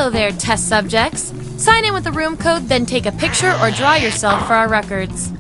Hello there, test subjects. Sign in with the room code, then take a picture or draw yourself for our records.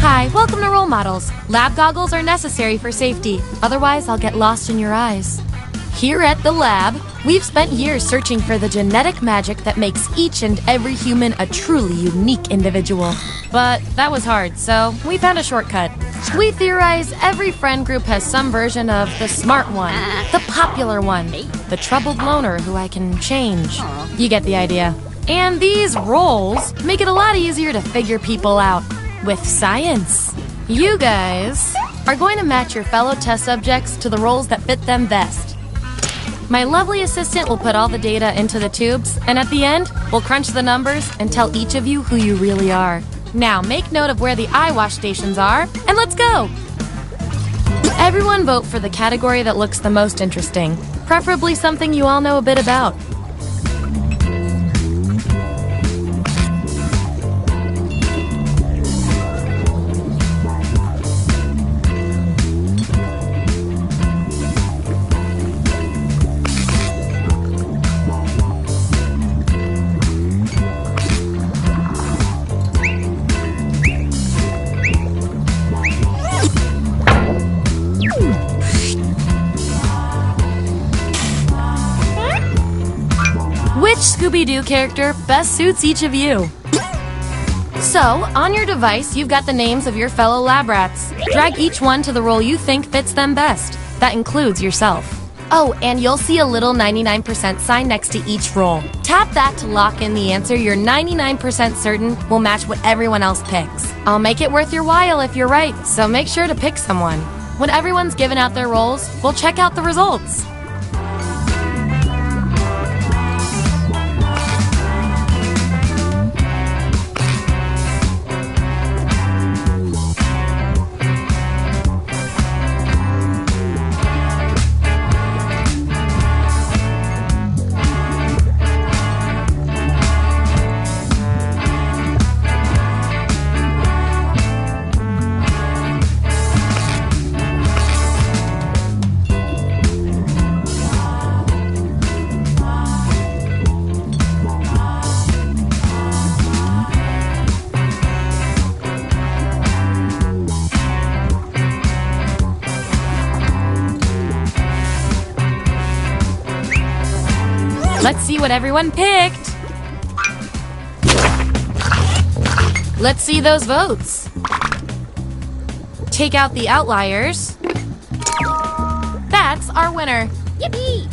Hi, welcome to Role Models. Lab goggles are necessary for safety, otherwise I'll get lost in your eyes. Here at the lab, we've spent years searching for the genetic magic that makes each and every human a truly unique individual. But that was hard, so we found a shortcut. We theorize every friend group has some version of the smart one, the popular one, the troubled loner who I can change. You get the idea. And these roles make it a lot easier to figure people out with science. You guys are going to match your fellow test subjects to the roles that fit them best. My lovely assistant will put all the data into the tubes, and at the end, we'll crunch the numbers and tell each of you who you really are. Now, make note of where the eye wash stations are, and let's go! Everyone vote for the category that looks the most interesting, preferably something you all know a bit about. Which Scooby-Doo character best suits each of you? So, on your device, you've got the names of your fellow lab rats. Drag each one to the role you think fits them best. That includes yourself. Oh, and you'll see a little 99% sign next to each role. Tap that to lock in the answer you're 99% certain will match what everyone else picks. I'll make it worth your while if you're right, so make sure to pick someone. When everyone's given out their roles, we'll check out the results. Let's see what everyone picked. Let's see those votes. Take out the outliers. That's our winner. Yippee!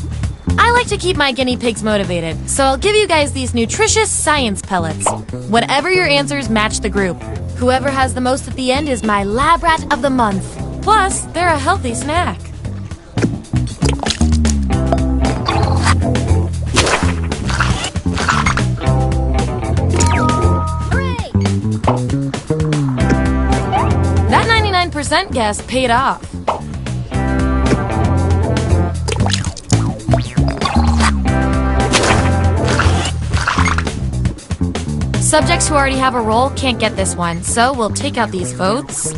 I like to keep my guinea pigs motivated, so I'll give you guys these nutritious science pellets. Whatever your answers, match the group. Whoever has the most at the end is my lab rat of the month. Plus, they're a healthy snack. That 99% guess paid off. Subjects who already have a role can't get this one, so we'll take out these votes.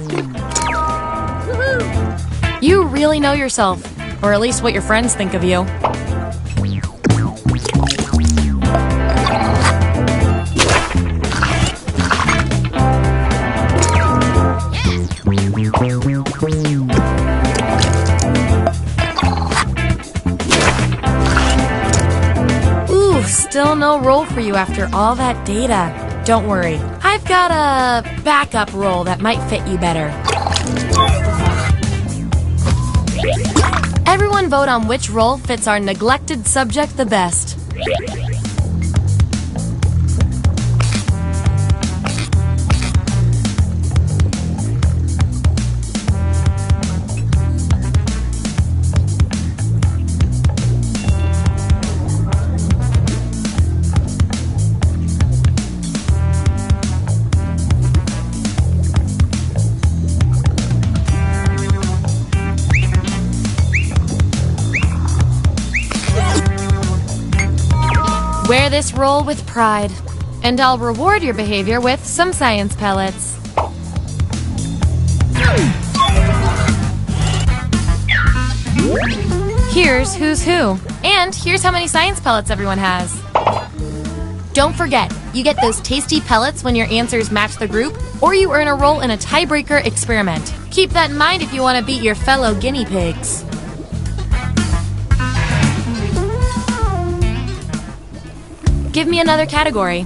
You really know yourself, or at least what your friends think of you. Ooh, still no role for you after all that data. Don't worry, I've got a backup role that might fit you better. Everyone vote on which role fits our neglected subject the best. Wear this role with pride, and I'll reward your behavior with some science pellets. Here's who's who, and here's how many science pellets everyone has. Don't forget, you get those tasty pellets when your answers match the group, or you earn a role in a tiebreaker experiment. Keep that in mind if you want to beat your fellow guinea pigs. Give me another category.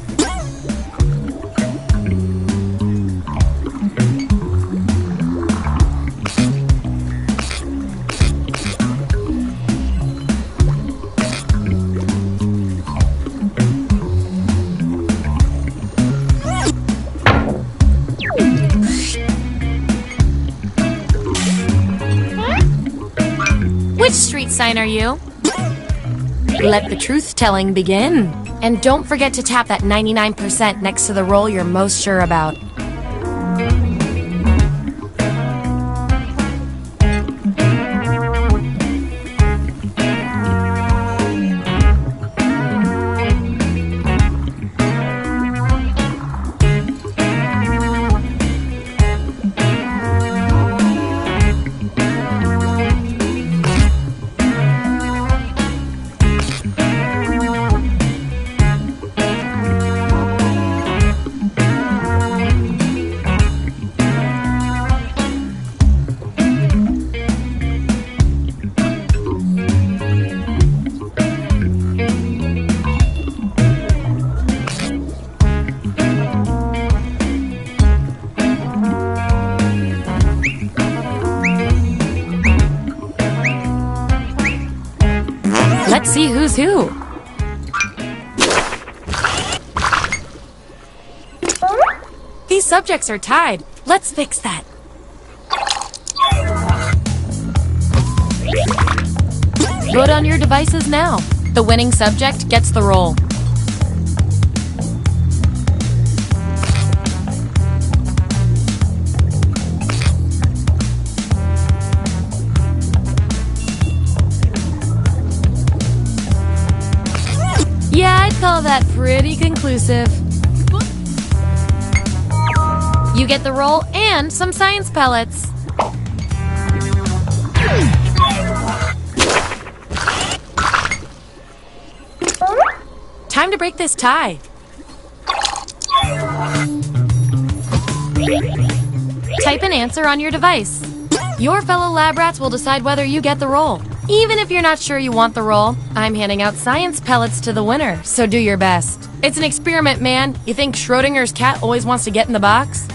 Which street sign are you? Let the truth-telling begin. And don't forget to tap that 99% next to the role you're most sure about. Who's who? These subjects are tied. Let's fix that. Vote on your devices now. The winning subject gets the role. Yeah, I'd call that pretty conclusive. You get the role and some science pellets. Time to break this tie. Type an answer on your device. Your fellow lab rats will decide whether you get the role. Even if you're not sure you want the role, I'm handing out science pellets to the winner, so do your best. It's an experiment, man. You think Schrodinger's cat always wants to get in the box?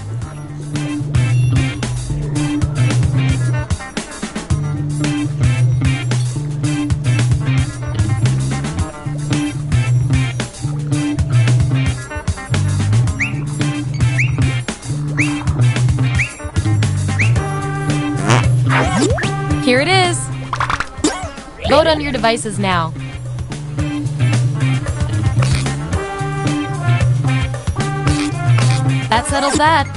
Here it is. Vote on your devices now. That settles that.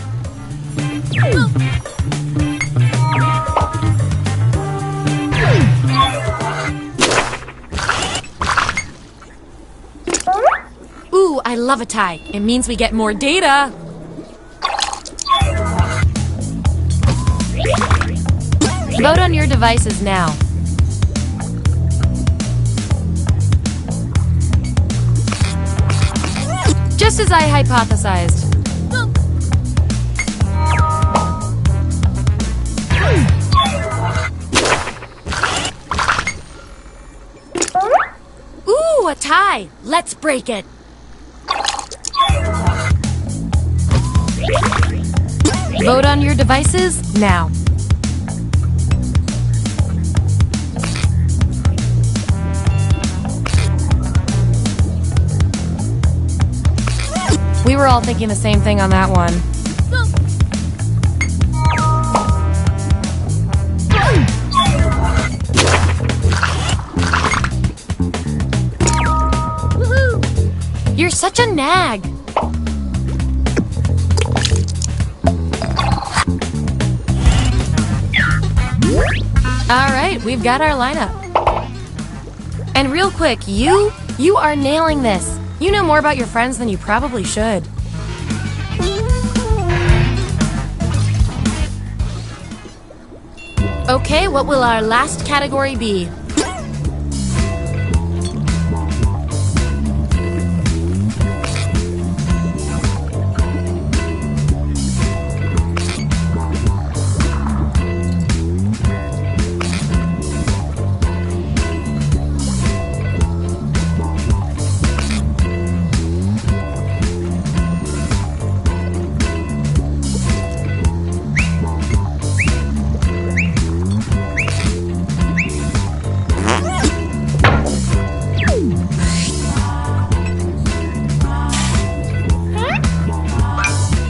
Ooh, I love a tie. It means we get more data. Vote on your devices now. Just as I hypothesized. Ooh, a tie. Let's break it. Vote on your devices now. We were all thinking the same thing on that one. You're such a nag. All right, we've got our lineup. And real quick, you are nailing this. You know more about your friends than you probably should. Okay, what will our last category be?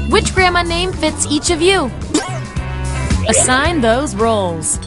Which grandma name fits each of you? Assign those roles.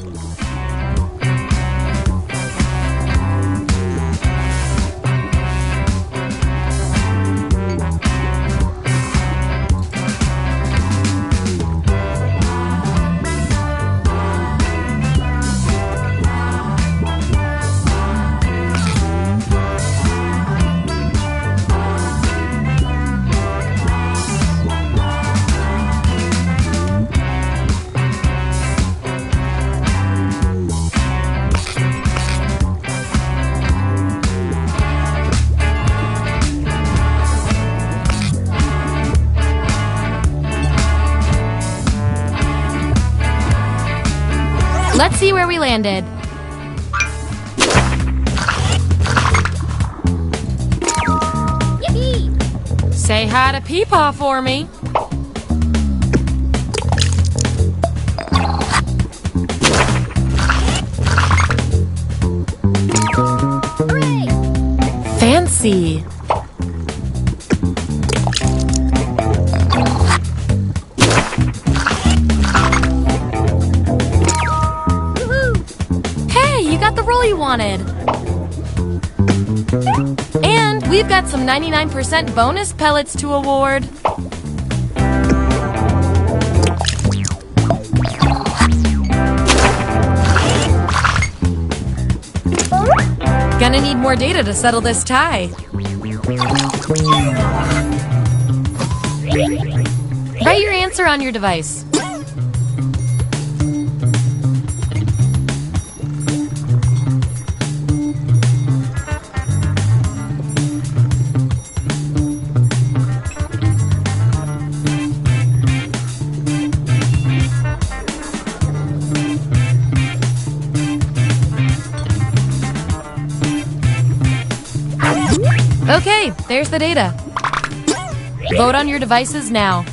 Let's see where we landed. Yippee! Say hi to Peepaw for me. Hooray! Let's see. Hey, you got the roll you wanted. And we've got some 99% bonus pellets to award. Gonna need more data to settle this tie. Write your answer on your device. Okay, there's the data. Vote on your devices now.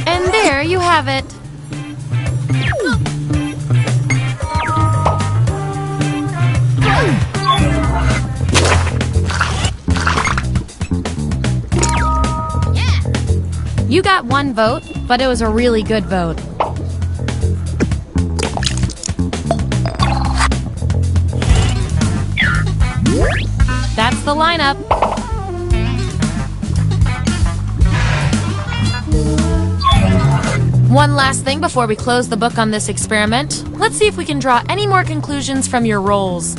And there you have it. You got one vote, but it was a really good vote. That's the lineup. One last thing before we close the book on this experiment. Let's see if we can draw any more conclusions from your rolls.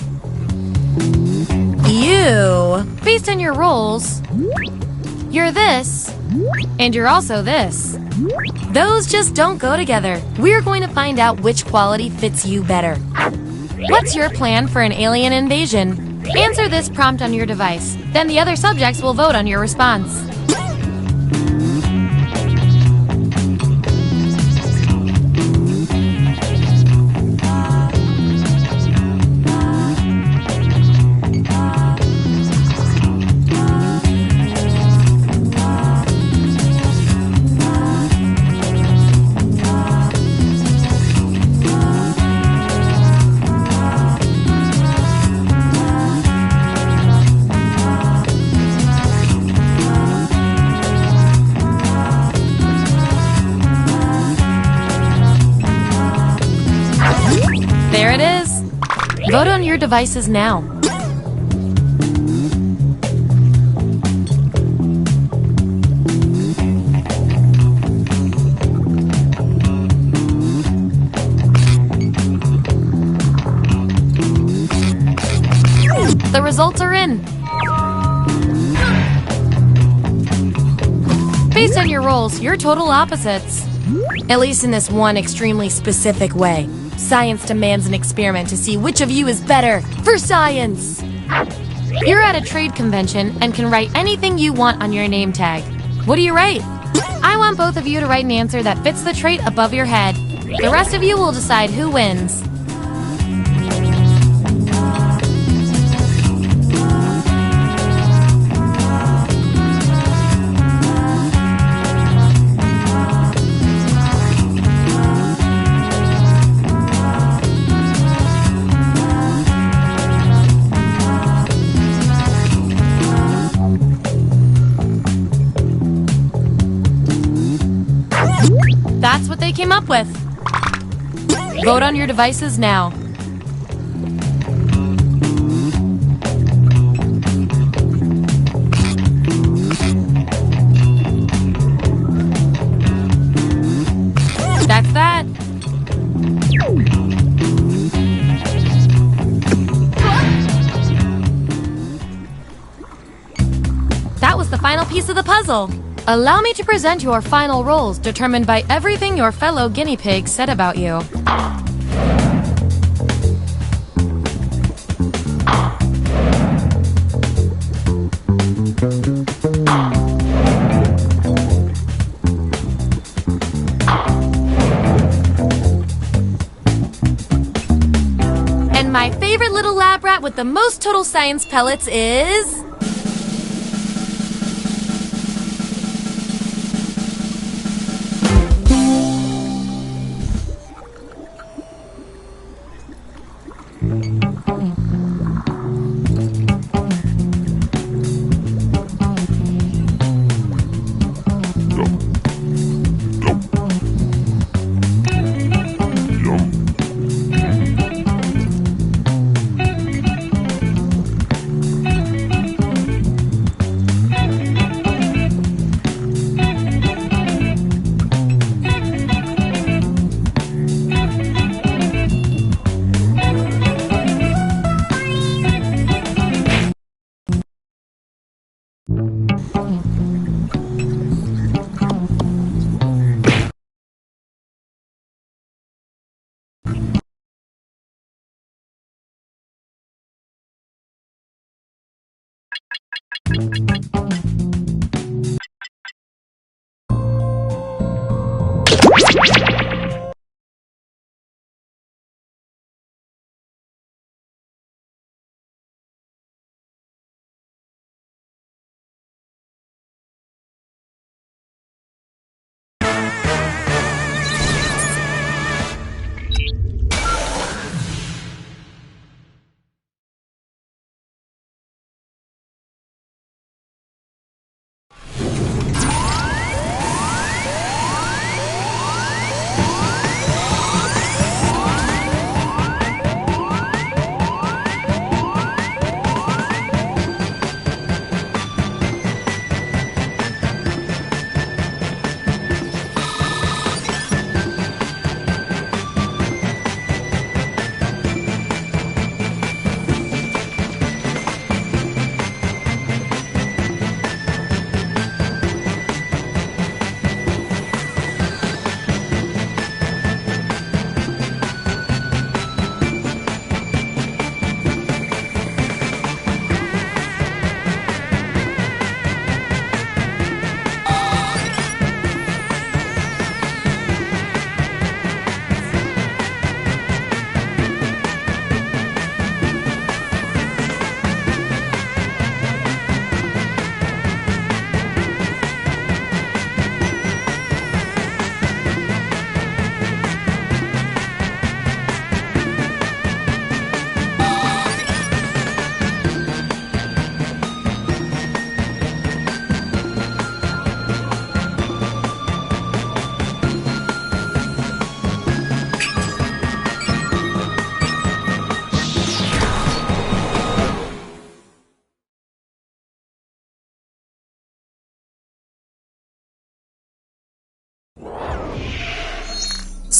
You, based on your rolls, you're this, and you're also this. Those just don't go together. We're going to find out which quality fits you better. What's your plan for an alien invasion? Answer this prompt on your device. Then the other subjects will vote on your response. There it is. Vote on your devices now. The results are in. Based on your rolls, you're total opposites. At least in this one extremely specific way. Science demands an experiment to see which of you is better for science. You're at a trade convention and can write anything you want on your name tag. What do you write? I want both of you to write an answer that fits the trait above your head. The rest of you will decide who wins. That's what they came up with. Vote on your devices now. That's that. That was the final piece of the puzzle. Allow me to present your final rolls, determined by everything your fellow guinea pigs said about you. And my favorite little lab rat with the most total science pellets is...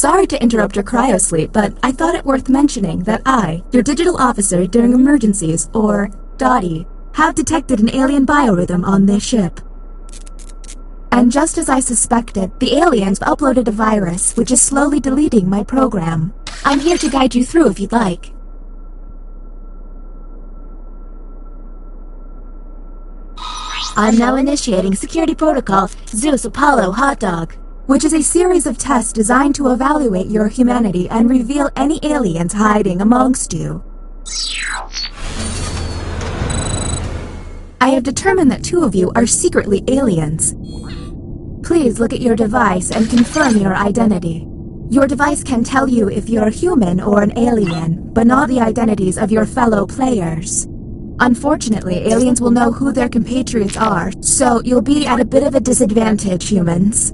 Sorry to interrupt your cryosleep, but I thought it worth mentioning that I, your digital officer during emergencies, or Dottie, have detected an alien biorhythm on this ship. And just as I suspected, the aliens uploaded a virus which is slowly deleting my program. I'm here to guide you through if you'd like. I'm now initiating security protocol Zeus Apollo Hot Dog, which is a series of tests designed to evaluate your humanity and reveal any aliens hiding amongst you. I have determined that 2 of you are secretly aliens. Please look at your device and confirm your identity. Your device can tell you if you're human or an alien, but not the identities of your fellow players. Unfortunately, aliens will know who their compatriots are, so you'll be at a bit of a disadvantage, humans.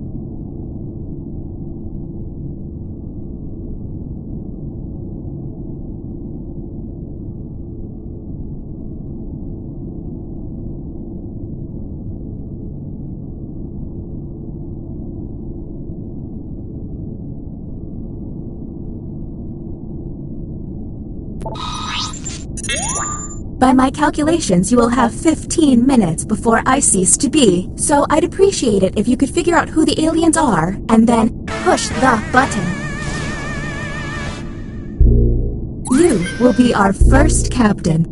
By my calculations, you will have 15 minutes before I cease to be, so I'd appreciate it if you could figure out who the aliens are, and then push the button. You will be our first captain.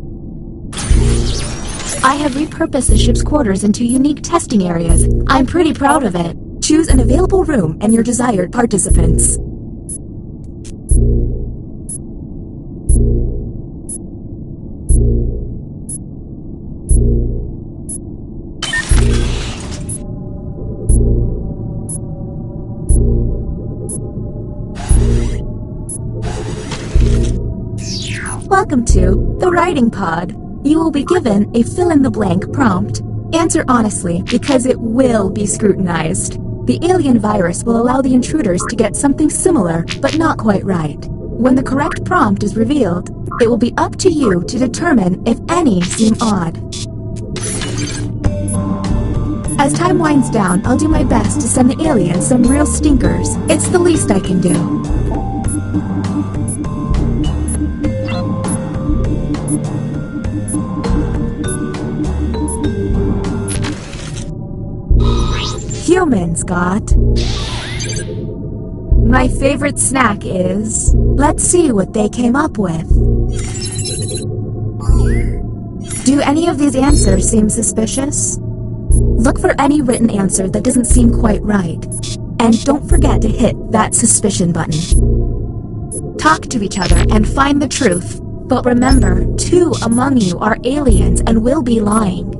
I have repurposed the ship's quarters into unique testing areas. I'm pretty proud of it. Choose an available room and your desired participants. Welcome to the Writing Pod. You will be given a fill-in-the-blank prompt. Answer honestly, because it will be scrutinized. The alien virus will allow the intruders to get something similar, but not quite right. When the correct prompt is revealed, it will be up to you to determine if any seem odd. As time winds down, I'll do my best to send the aliens some real stinkers. It's the least I can do. Humans got. My favorite snack is. Let's see what they came up with. Do any of these answers seem suspicious? Look for any written answer that doesn't seem quite right. And don't forget to hit that suspicion button. Talk to each other and find the truth. But remember, 2 among you are aliens and will be lying.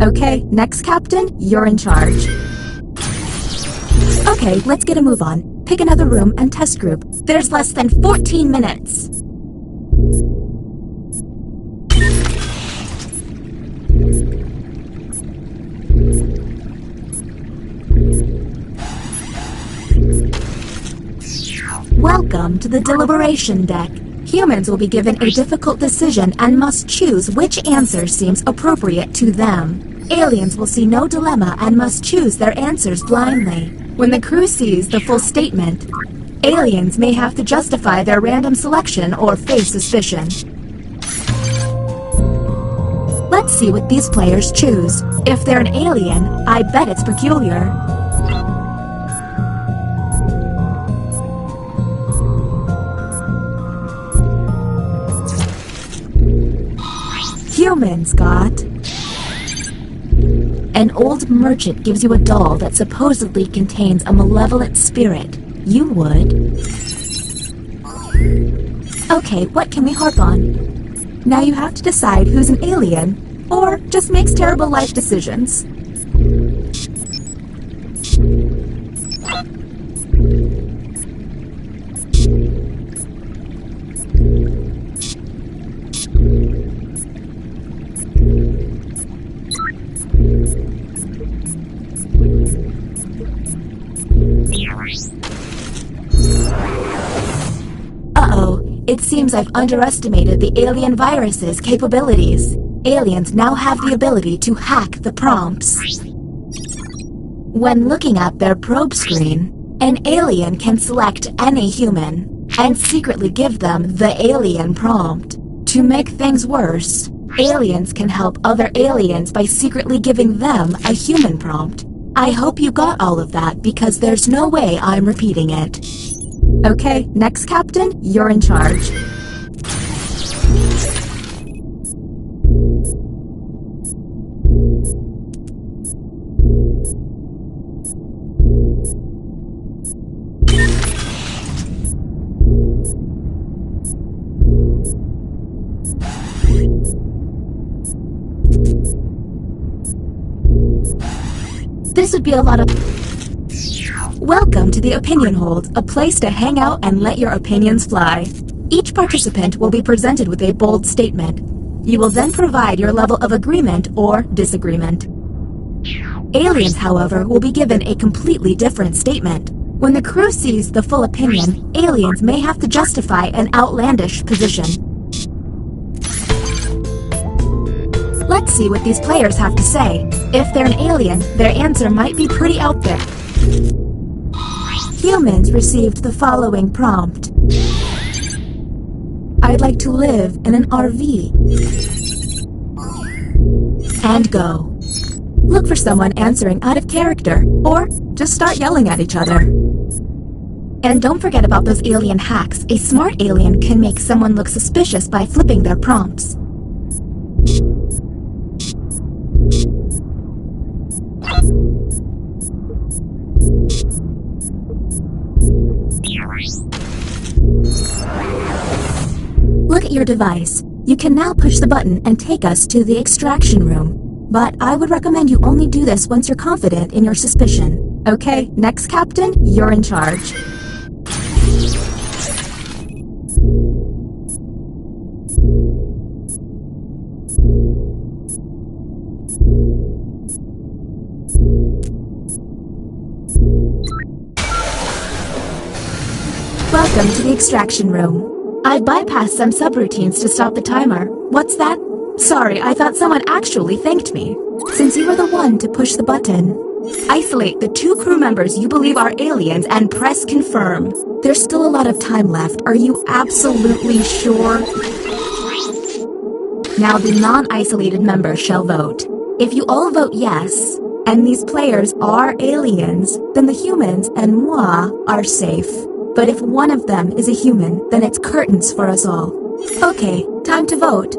Okay, next captain, you're in charge. Okay, let's get a move on. Pick another room and test group. There's less than 14 minutes. Welcome to the deliberation deck. Humans will be given a difficult decision and must choose which answer seems appropriate to them. Aliens will see no dilemma and must choose their answers blindly. When the crew sees the full statement, aliens may have to justify their random selection or face suspicion. Let's see what these players choose. If they're an alien, I bet it's peculiar. Humans got. An old merchant gives you a doll that supposedly contains a malevolent spirit. You would. Okay, what can we harp on? Now you have to decide who's an alien, or just makes terrible life decisions. It seems I've underestimated the alien virus's capabilities. Aliens now have the ability to hack the prompts. When looking at their probe screen, an alien can select any human and secretly give them the alien prompt. To make things worse, aliens can help other aliens by secretly giving them a human prompt. I hope you got all of that because there's no way I'm repeating it. Okay, next Captain, you're in charge. This would be a lot of... Welcome to the Opinion Hold, a place to hang out and let your opinions fly. Each participant will be presented with a bold statement. You will then provide your level of agreement or disagreement. Aliens, however, will be given a completely different statement. When the crew sees the full opinion, aliens may have to justify an outlandish position. Let's see what these players have to say. If they're an alien, their answer might be pretty out there. Humans received the following prompt. I'd like to live in an RV. And go. Look for someone answering out of character, or just start yelling at each other. And don't forget about those alien hacks. A smart alien can make someone look suspicious by flipping their prompts. Look at your device. You can now push the button and take us to the extraction room. But I would recommend you only do this once you're confident in your suspicion. Okay, next Captain, you're in charge. Welcome to the extraction room. I bypassed some subroutines to stop the timer. What's that? Sorry, I thought someone actually thanked me. Since you were the one to push the button, isolate the 2 crew members you believe are aliens and press confirm. There's still a lot of time left. Are you absolutely sure? Now the non-isolated members shall vote. If you all vote yes, and these players are aliens, then the humans and moi are safe. But if one of them is a human, then it's curtains for us all. Okay, time to vote.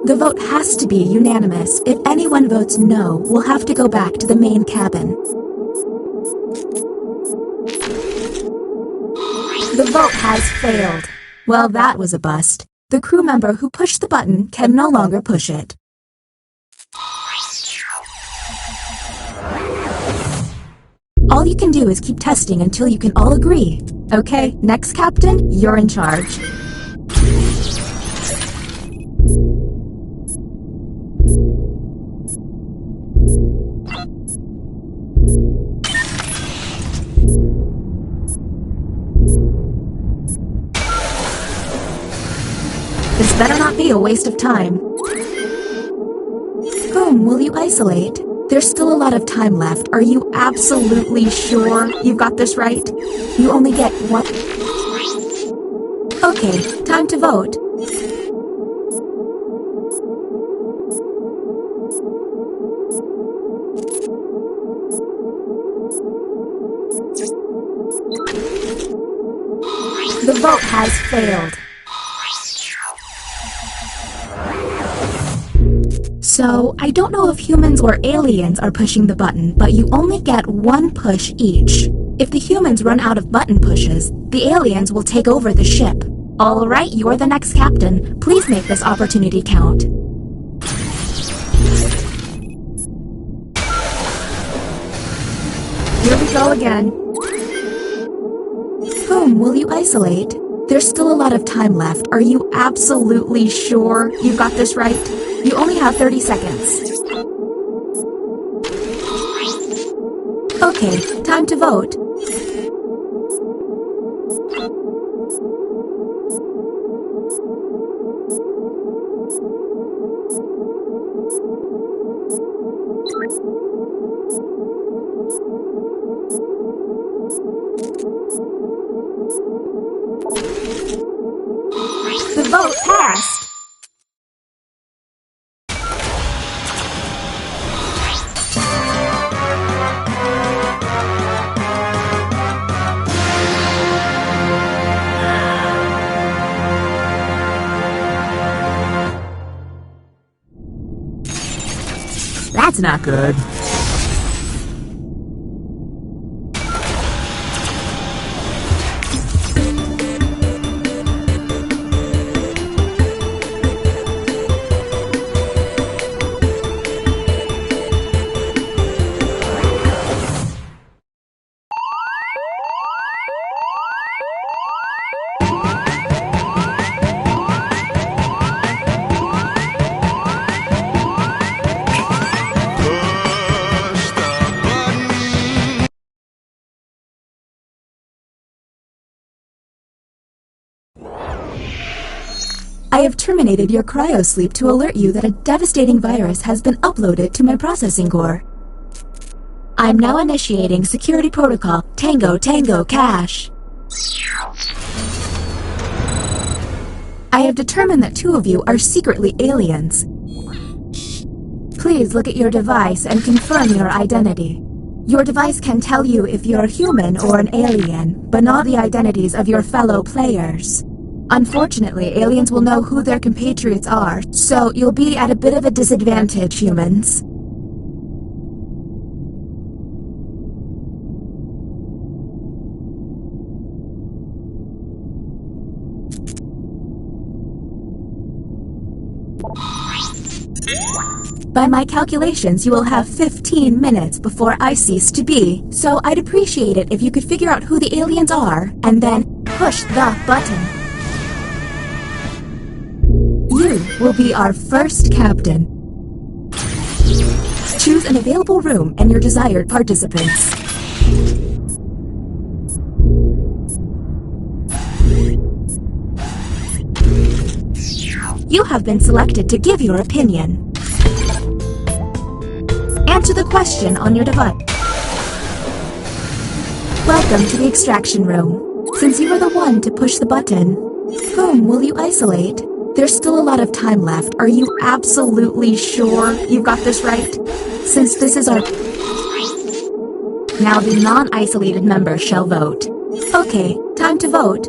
The vote has to be unanimous. If anyone votes no, we'll have to go back to the main cabin. The vote has failed. Well, that was a bust. The crew member who pushed the button can no longer push it. All you can do is keep testing until you can all agree. Okay, next Captain, you're in charge. This better not be a waste of time. Whom will you isolate? There's still a lot of time left. Are you absolutely sure you've got this right? You only get one. Okay, time to vote. The vote has failed. So, I don't know if humans or aliens are pushing the button, but you only get 1 push each. If the humans run out of button pushes, the aliens will take over the ship. Alright, you're the next captain. Please make this opportunity count. Here we go again. Whom will you isolate? There's still a lot of time left. Are you absolutely sure you've got this right? You only have 30 seconds. Okay, time to vote. That's not good. I have terminated your cryosleep to alert you that a devastating virus has been uploaded to my processing core. I'm now initiating security protocol Tango Tango Cash. I have determined that 2 of you are secretly aliens. Please look at your device and confirm your identity. Your device can tell you if you're human or an alien, but not the identities of your fellow players. Unfortunately, aliens will know who their compatriots are, so you'll be at a bit of a disadvantage, humans. By my calculations, you will have 15 minutes before I cease to be, so I'd appreciate it if you could figure out who the aliens are, and then push the button. You will be our first captain. Choose an available room and your desired participants. You have been selected to give your opinion. Answer the question on your device. Welcome to the extraction room. Since you are the one to push the button, whom will you isolate? There's still a lot of time left. Are you absolutely sure you've got this right? Since this is our... Now the non-isolated member shall vote. Okay, time to vote.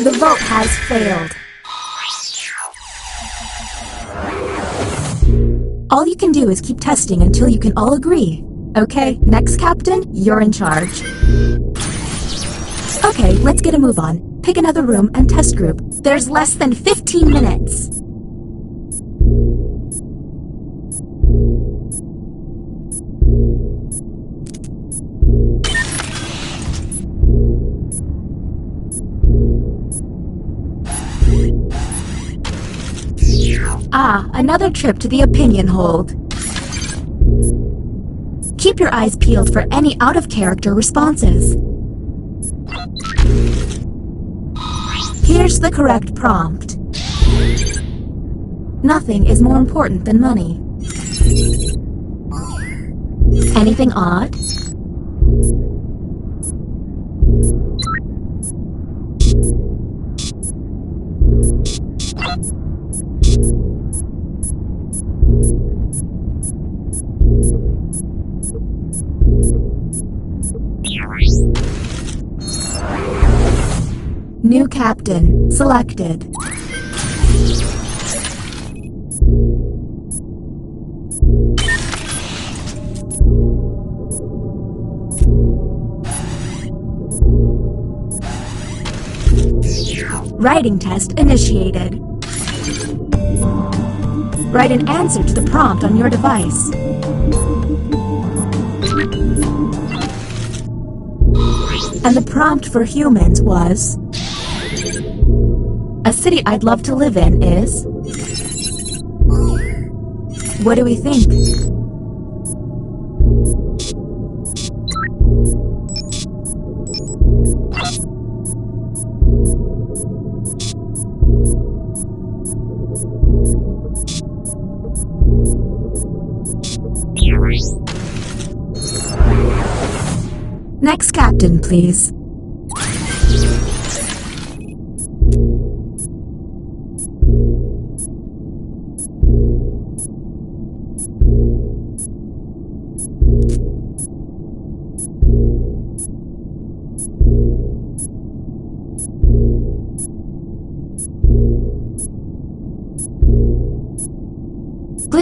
The vote has failed. All you can do is keep testing until you can all agree. Okay, next captain, you're in charge. Okay, let's get a move on. Pick another room and test group. There's less than 15 minutes. Ah, another trip to the opinion hold. Keep your eyes peeled for any out-of-character responses. Here's the correct prompt. Nothing is more important than money. Anything odd? New captain selected. Writing test initiated. Write an answer to the prompt on your device. And the prompt for humans was... A city I'd love to live in is... What do we think? Next captain, please.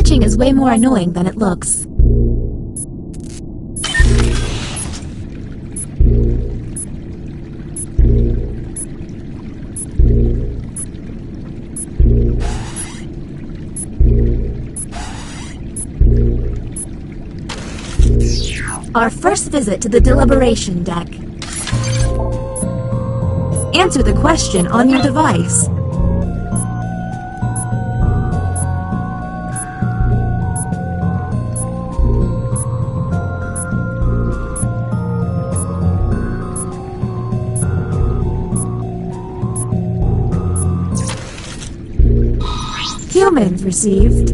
Glitching is way more annoying than it looks. Our first visit to the deliberation deck. Answer the question on your device. Humans received.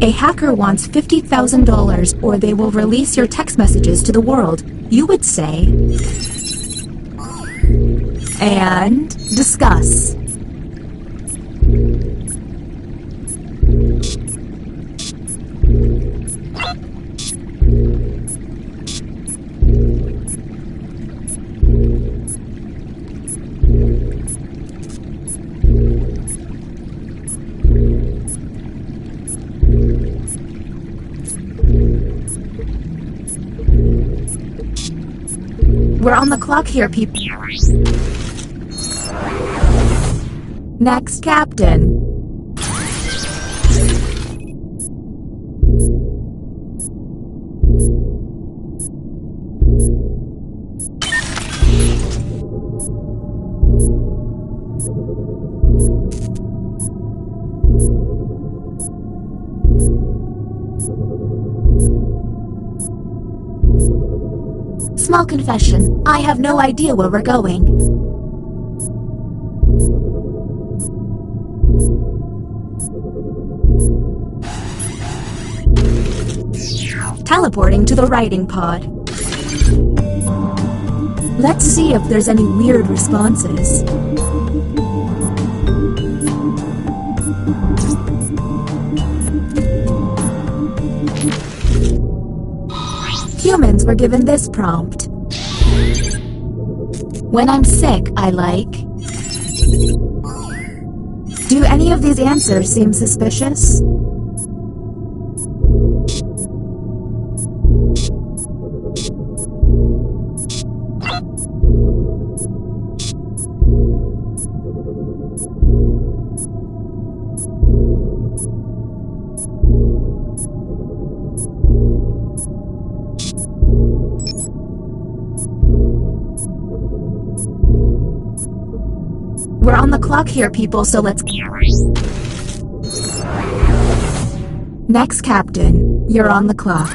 A hacker wants $50,000 or they will release your text messages to the world. You would say, and discuss. We're on the clock here, people. Next, Captain. Small confession, I have no idea where we're going. Teleporting to the writing pod. Let's see if there's any weird responses. Humans were given this prompt. When I'm sick, I like... Do any of these answers seem suspicious? We're on the clock here, people, so let's... Next, Captain. You're on the clock.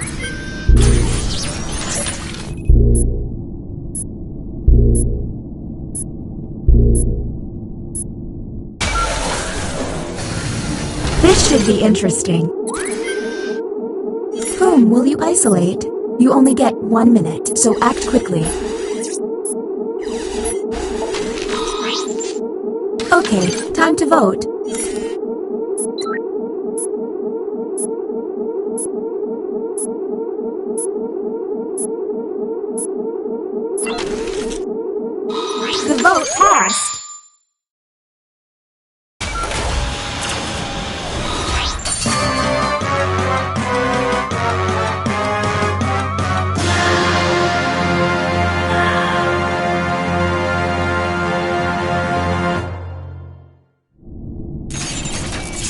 This should be interesting. Whom will you isolate? You only get 1 minute, so act quickly. Okay, time to vote. The vote passed.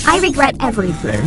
I regret everything.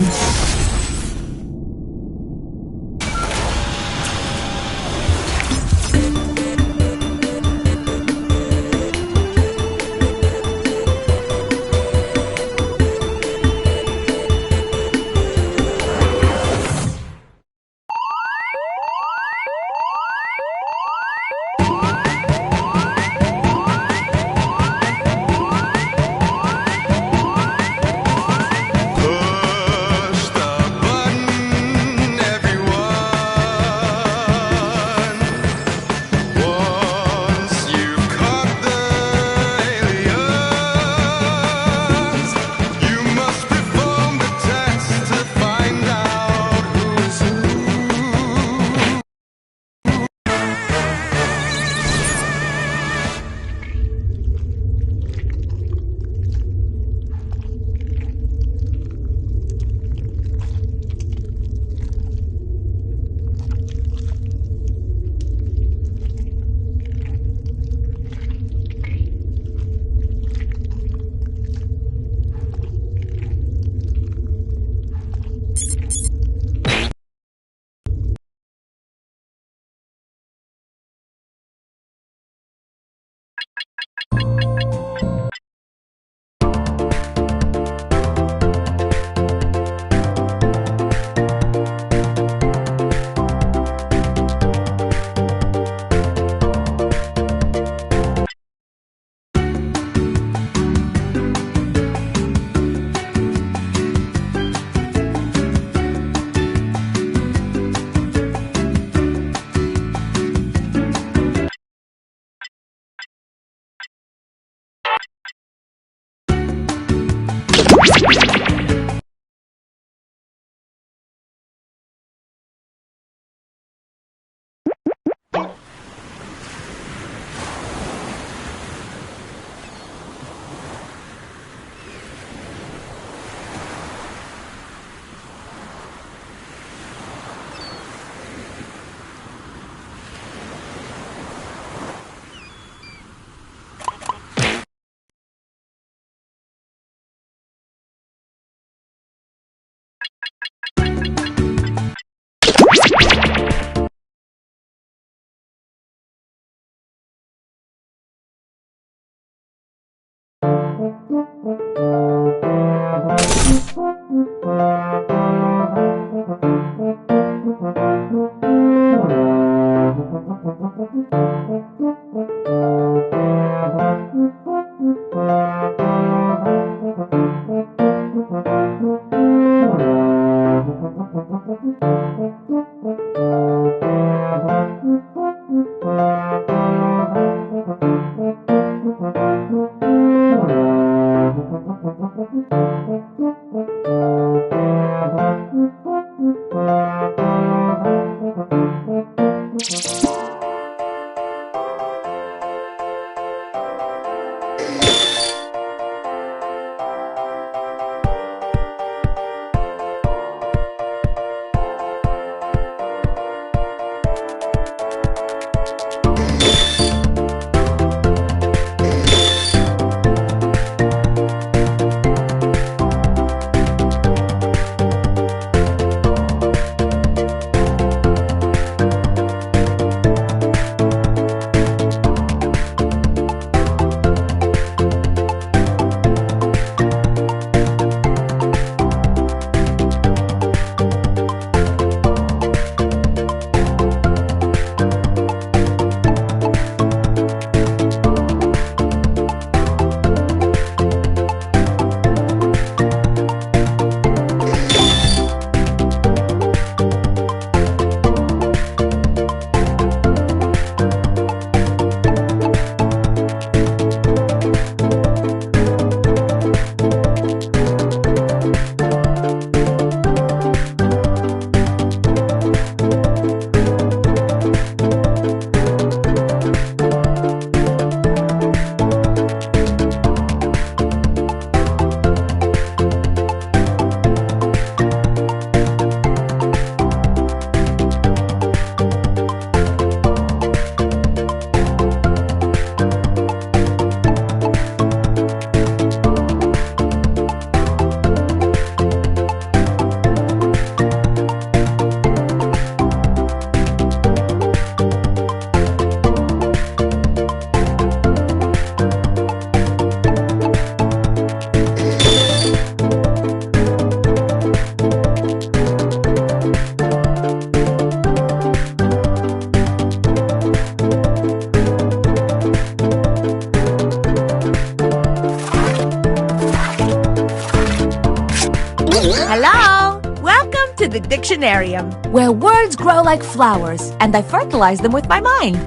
Hello! Welcome to the Dictionarium, Where words grow like flowers, and I fertilize them with my mind.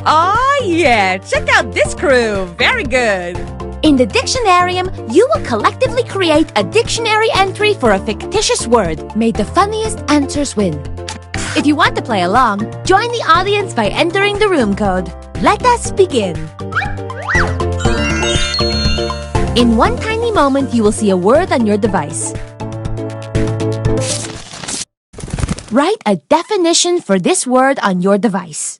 Oh yeah, check out this crew. Very good. In the Dictionarium, you will collectively create a dictionary entry for a fictitious word. May the funniest answers win. If you want to play along, join the audience by entering the room code. Let us begin. In one tiny moment, you will see a word on your device. Write a definition for this word on your device.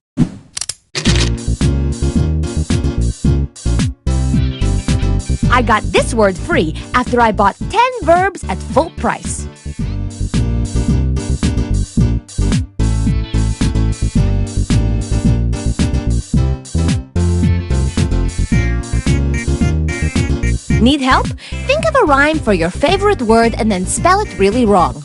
I got this word free after I bought 10 verbs at full price. Need help? Think of a rhyme for your favorite word and then spell it really wrong.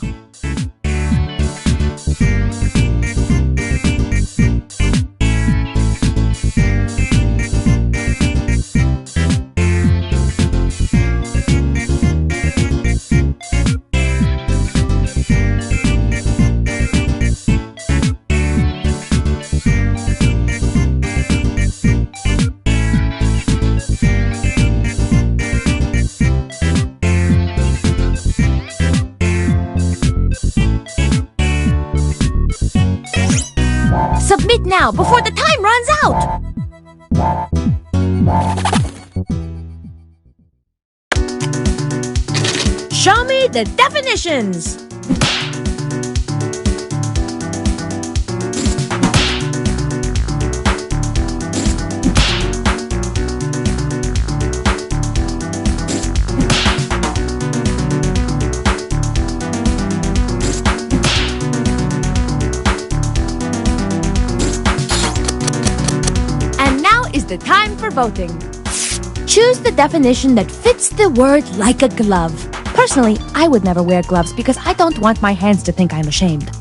Submit now before the time runs out! Show me the definitions! The time for voting. Choose the definition that fits the word like a glove. Personally, I would never wear gloves because I don't want my hands to think I'm ashamed.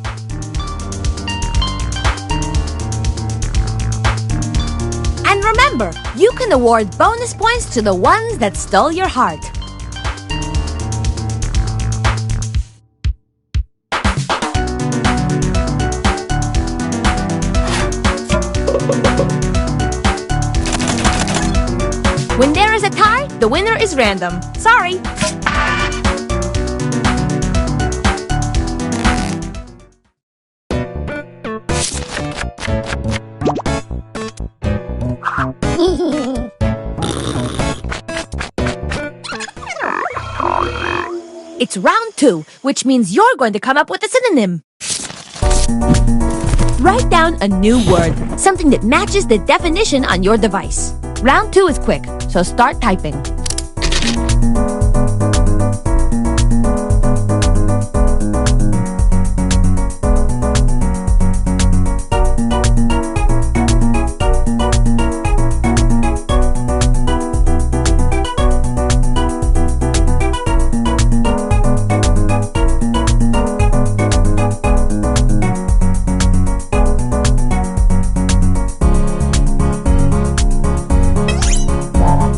remember, you can award bonus points to the ones that stole your heart. When there is a tie, the winner is random. Sorry. It's round 2, which means you're going to come up with a synonym. Write down a new word, something that matches the definition on your device. Round 2 is quick, so start typing.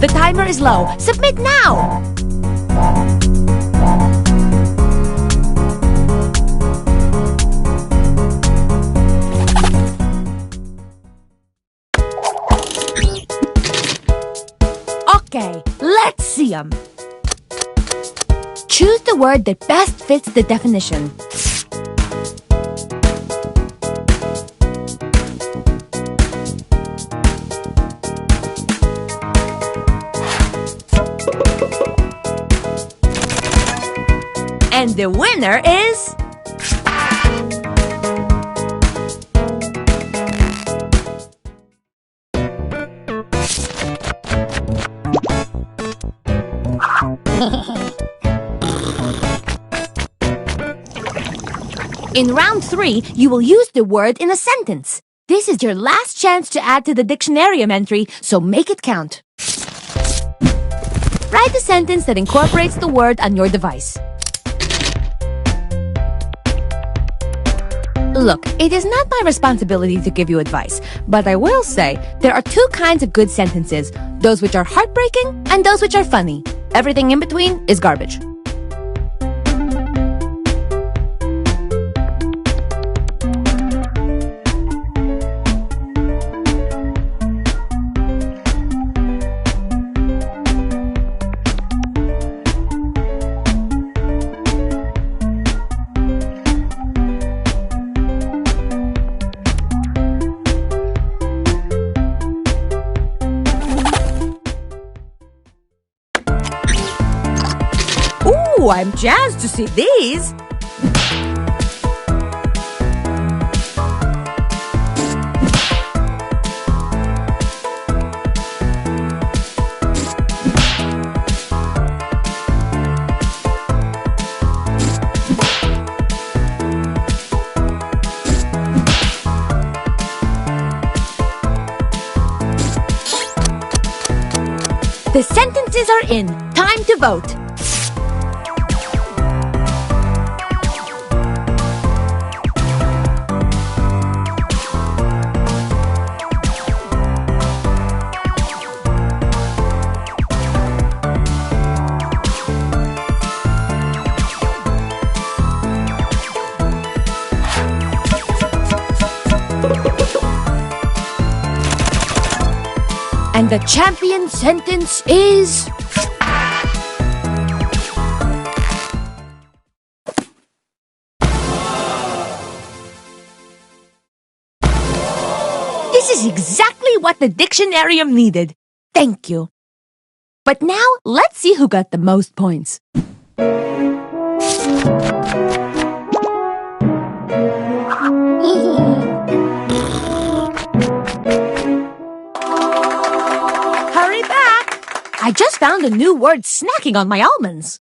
The timer is low. Submit now! Okay, let's see them. Choose the word that best fits the definition. And the winner is... In round 3, you will use the word in a sentence. This is your last chance to add to the dictionarium entry, so make it count. Write a sentence that incorporates the word on your device. Look, it is not my responsibility to give you advice, but I will say there are 2 kinds of good sentences, those which are heartbreaking and those which are funny. Everything in between is garbage. Ooh, I'm jazzed to see these! The sentences are in. Time to vote. And the champion sentence is... This is exactly what the dictionarium needed. Thank you. But now, let's see who got the most points. I just found a new word snacking on my almonds.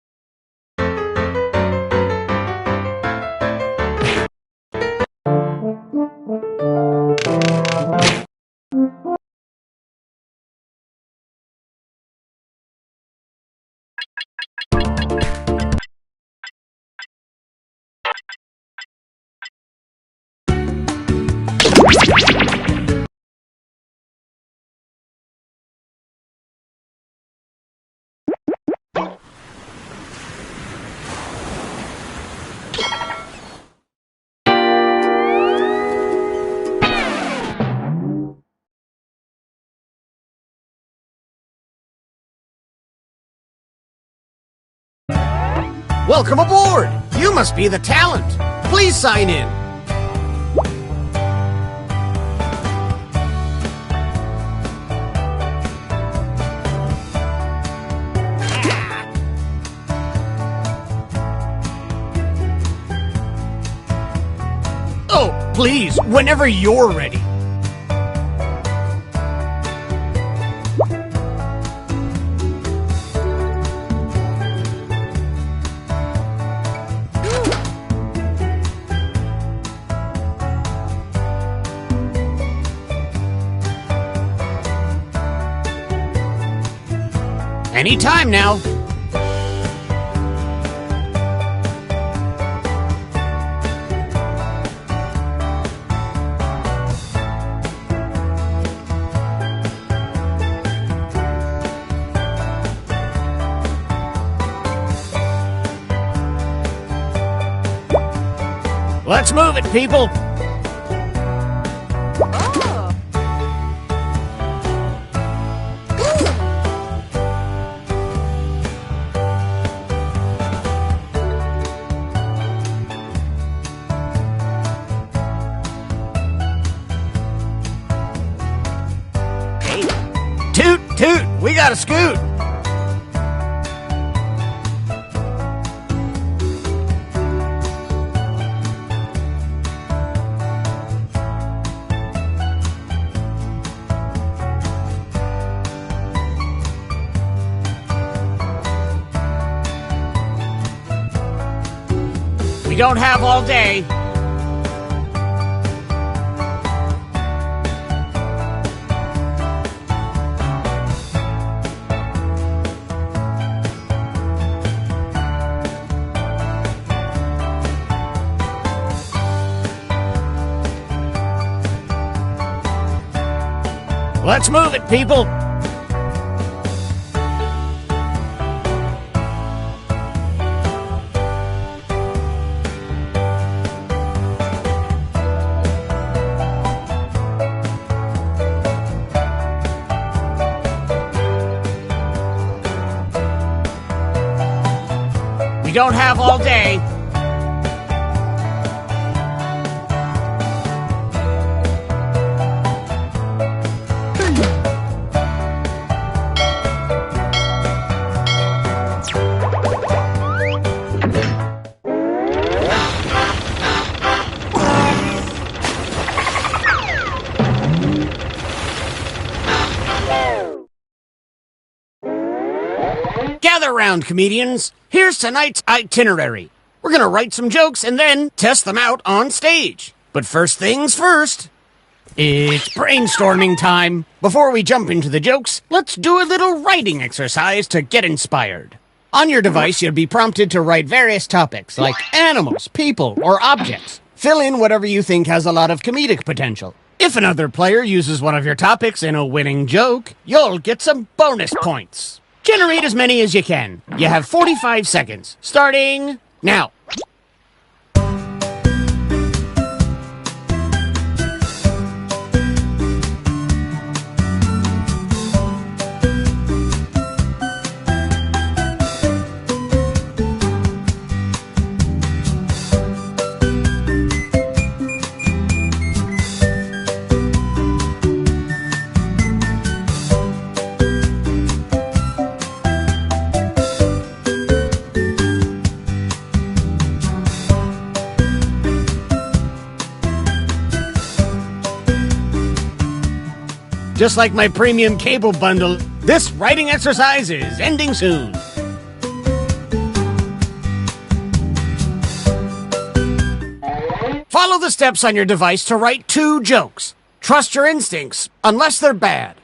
Welcome aboard! You must be the talent. Please sign in. Oh, please, whenever you're ready. Anytime now. Let's move it, people. Toot, toot, we got a scoot. We don't have all day. Let's move it, people! We don't have all day. Gather round, comedians. Here's tonight's itinerary. We're gonna write some jokes and then test them out on stage. But first things first, it's brainstorming time. Before we jump into the jokes, let's do a little writing exercise to get inspired. On your device, you'll be prompted to write various topics like animals, people, or objects. Fill in whatever you think has a lot of comedic potential. If another player uses one of your topics in a winning joke, you'll get some bonus points. Generate as many as you can. You have 45 seconds, starting now. Just like my premium cable bundle, this writing exercise is ending soon. Follow the steps on your device to write 2 jokes. Trust your instincts, unless they're bad.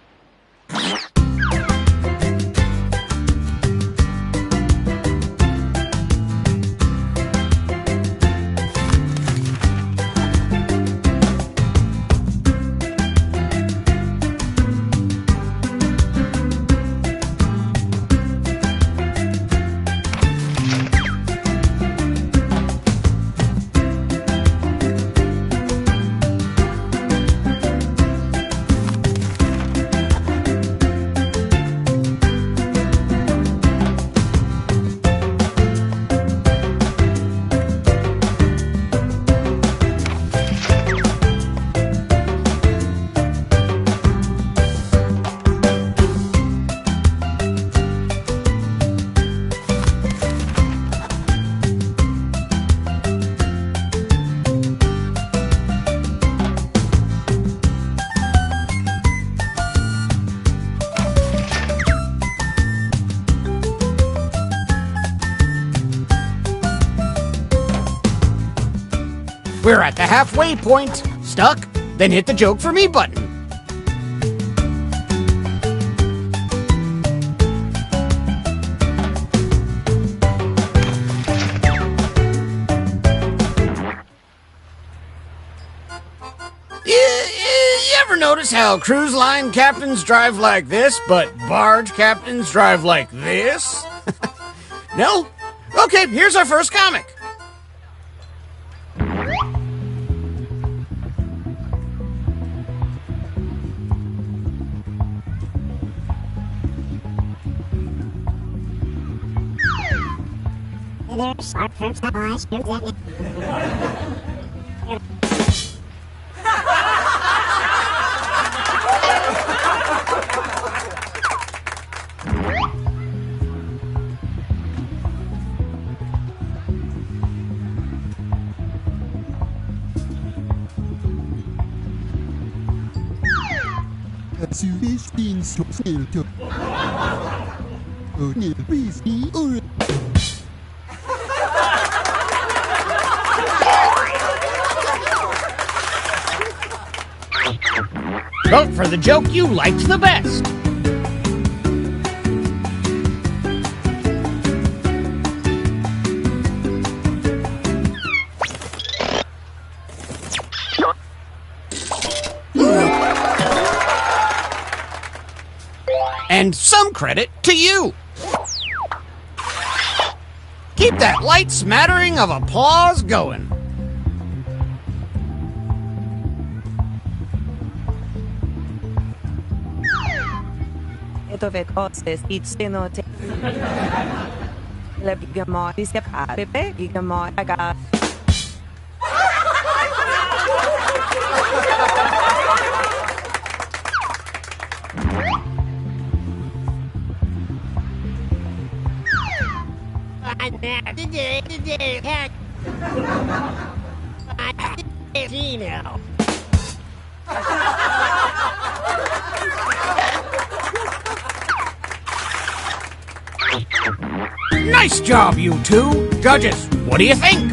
We're at the halfway point. Stuck? Then hit the joke for me button. You ever notice how cruise line captains drive like this, but barge captains drive like this? No? Okay, here's our first comic. Vote for the joke you liked the best. And some credit to you. Keep that light smattering of applause going. Nice job, you two. Judges, what do you think?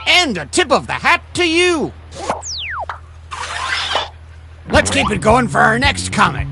And a tip of the hat to you. Let's keep it going for our next comic.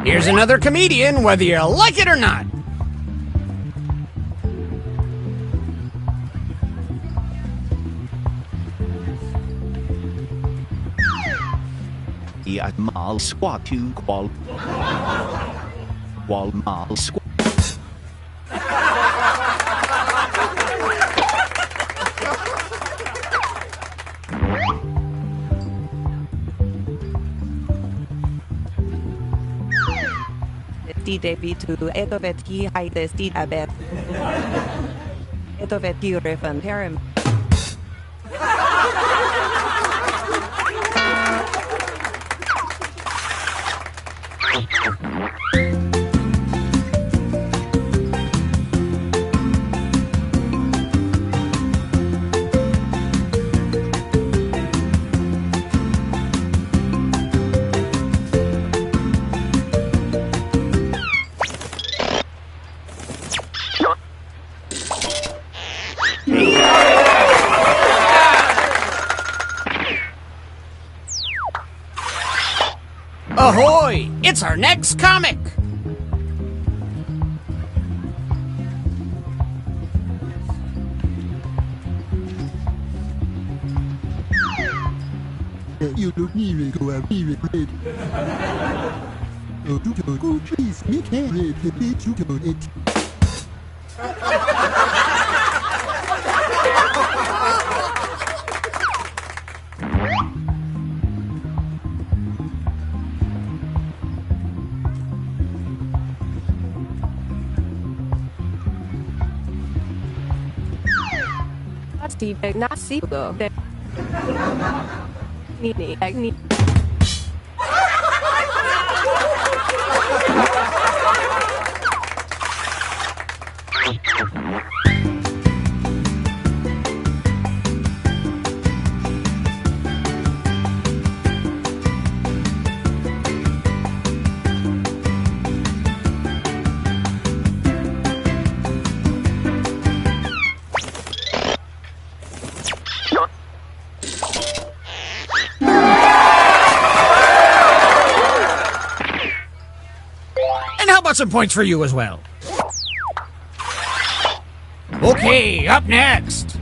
Here's another comedian, whether you like it or not. Mal squat to qual mal squat. Devi to Etovetki Haides Did Abet Etovetki Refan Harem. Ahoy! It's our next comic! You look nearly go a very red. Oh, go please, make hair red, the bit you do it. Steve, not see though. Need. And how about some points for you as well? Okay, up next.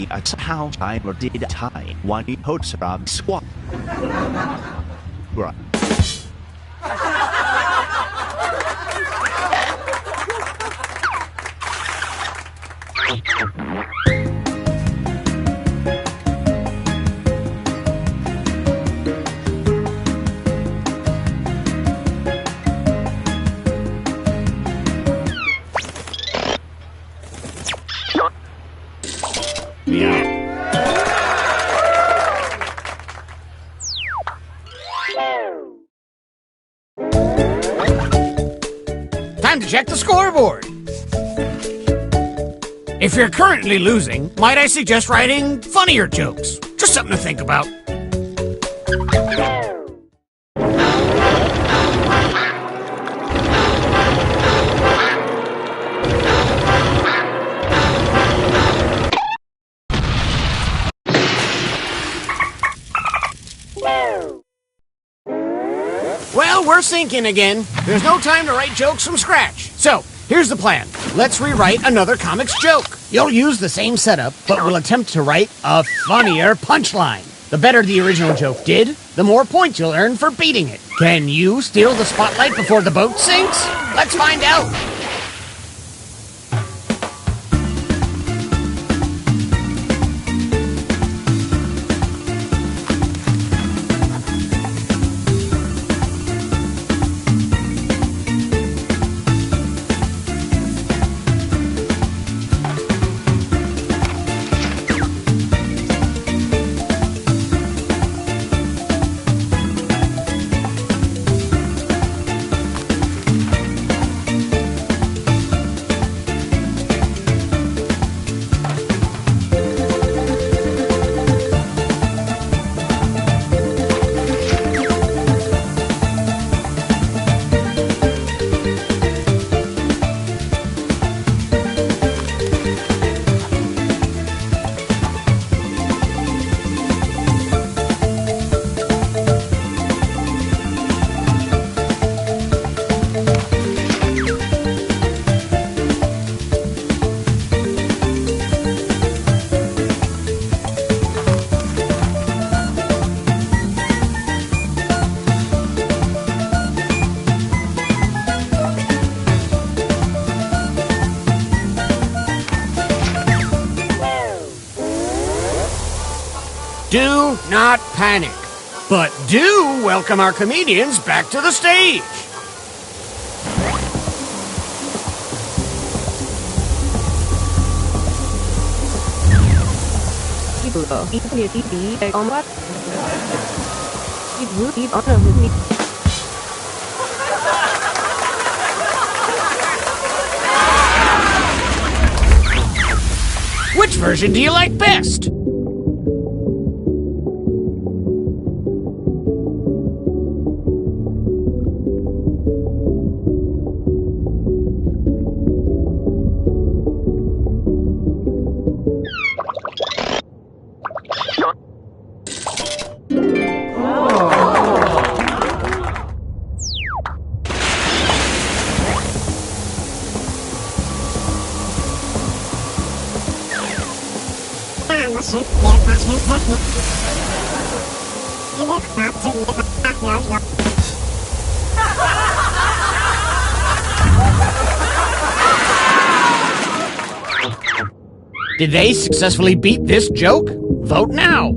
It's how I did tie one poster of squat. Right. Time to check the scoreboard. If you're currently losing, might I suggest writing funnier jokes? Just something to think about. Well, we're sinking again. There's no time to write jokes from scratch. So, here's the plan. Let's rewrite another comic's joke. You'll use the same setup, but we'll attempt to write a funnier punchline. The better the original joke did, the more points you'll earn for beating it. Can you steal the spotlight before the boat sinks? Let's find out. Do not panic, but do welcome our comedians back to the stage. Which version do you like best? Did they successfully beat this joke? Vote now!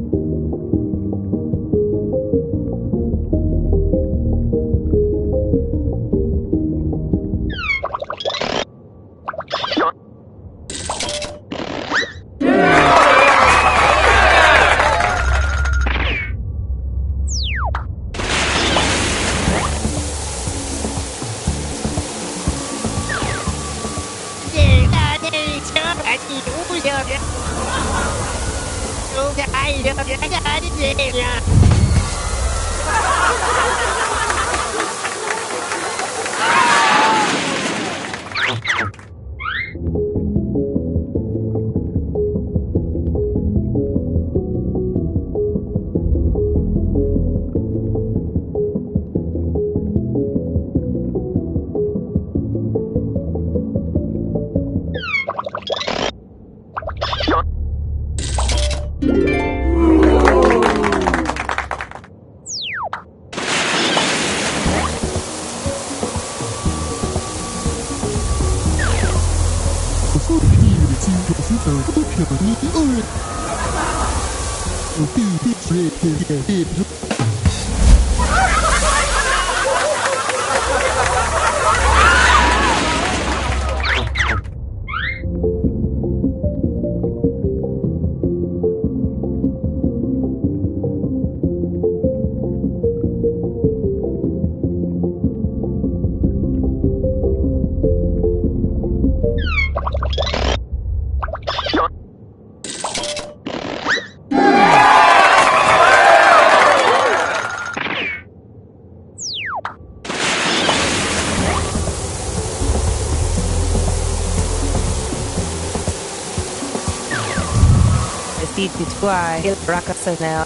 Why il rakasana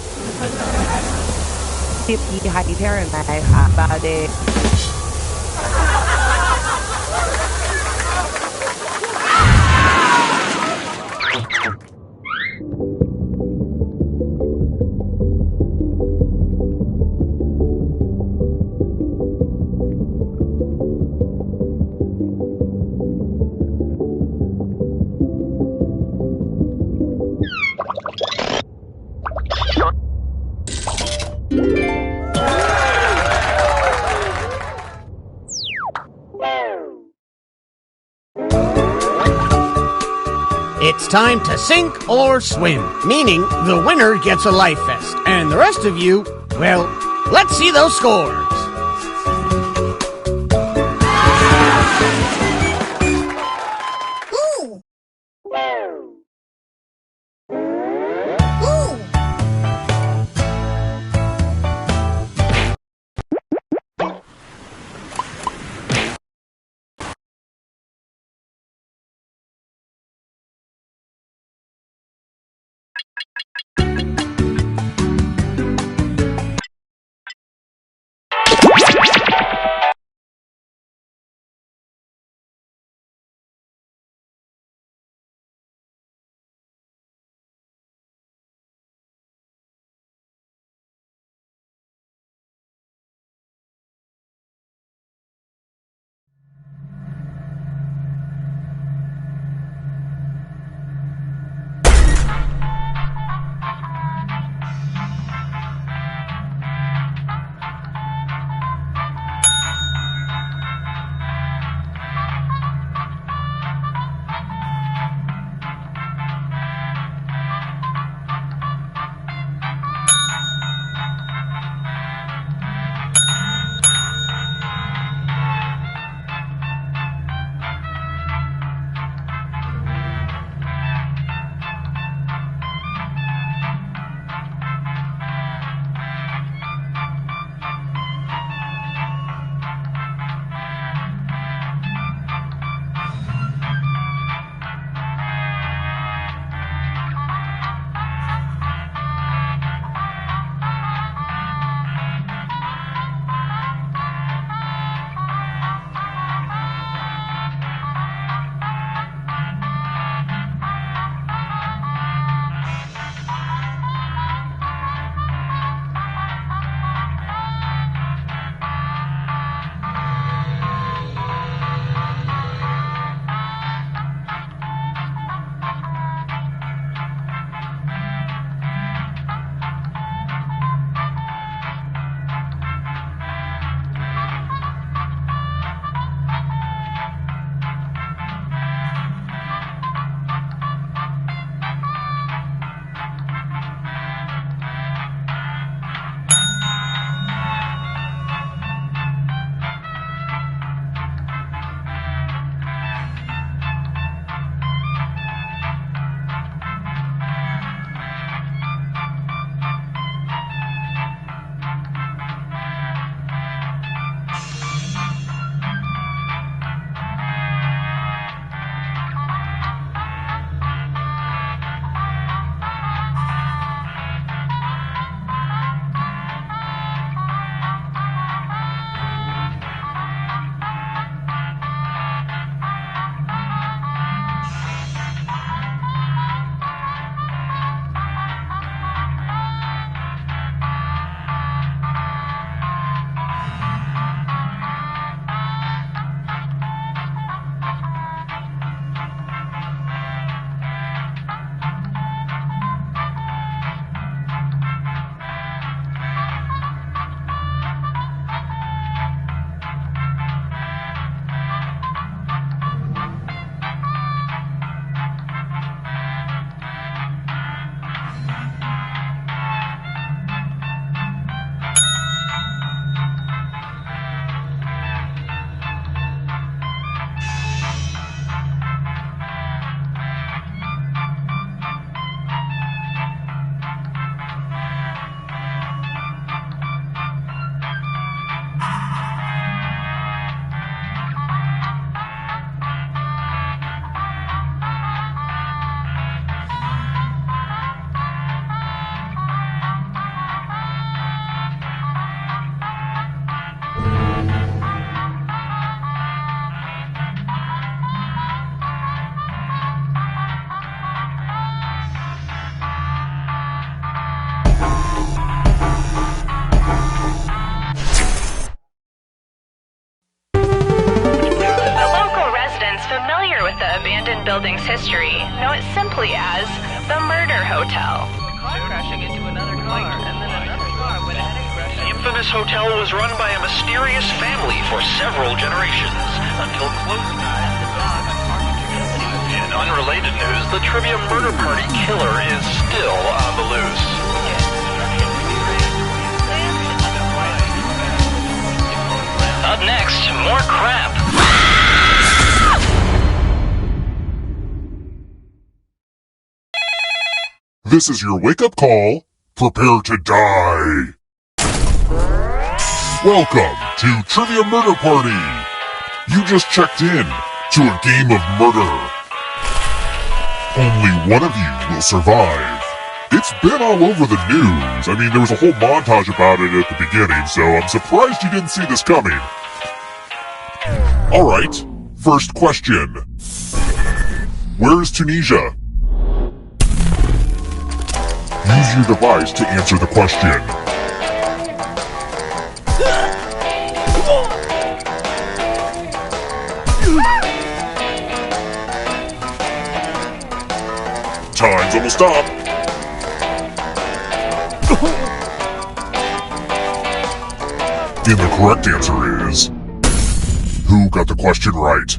tip yi hai paramai about it. It's time to sink or swim, meaning the winner gets a life vest, and the rest of you, well, let's see those scores. apartment building's history, know it simply as the Murder Hotel. Crashing into another car, and then another car went ahead and crashed. The infamous hotel was run by a mysterious family for several generations, until close time. In unrelated news, the trivia murder party killer is still on the loose. Up next, more crap. This is your wake-up call. Prepare to die. Welcome to Trivia Murder Party. You just checked in to a game of murder. Only one of you will survive. It's been all over the news. I mean, there was a whole montage about it at the beginning, so I'm surprised you didn't see this coming. Alright, first question. Where is Tunisia? Use your device to answer the question. Time's almost up. And the correct answer is... Who got the question right?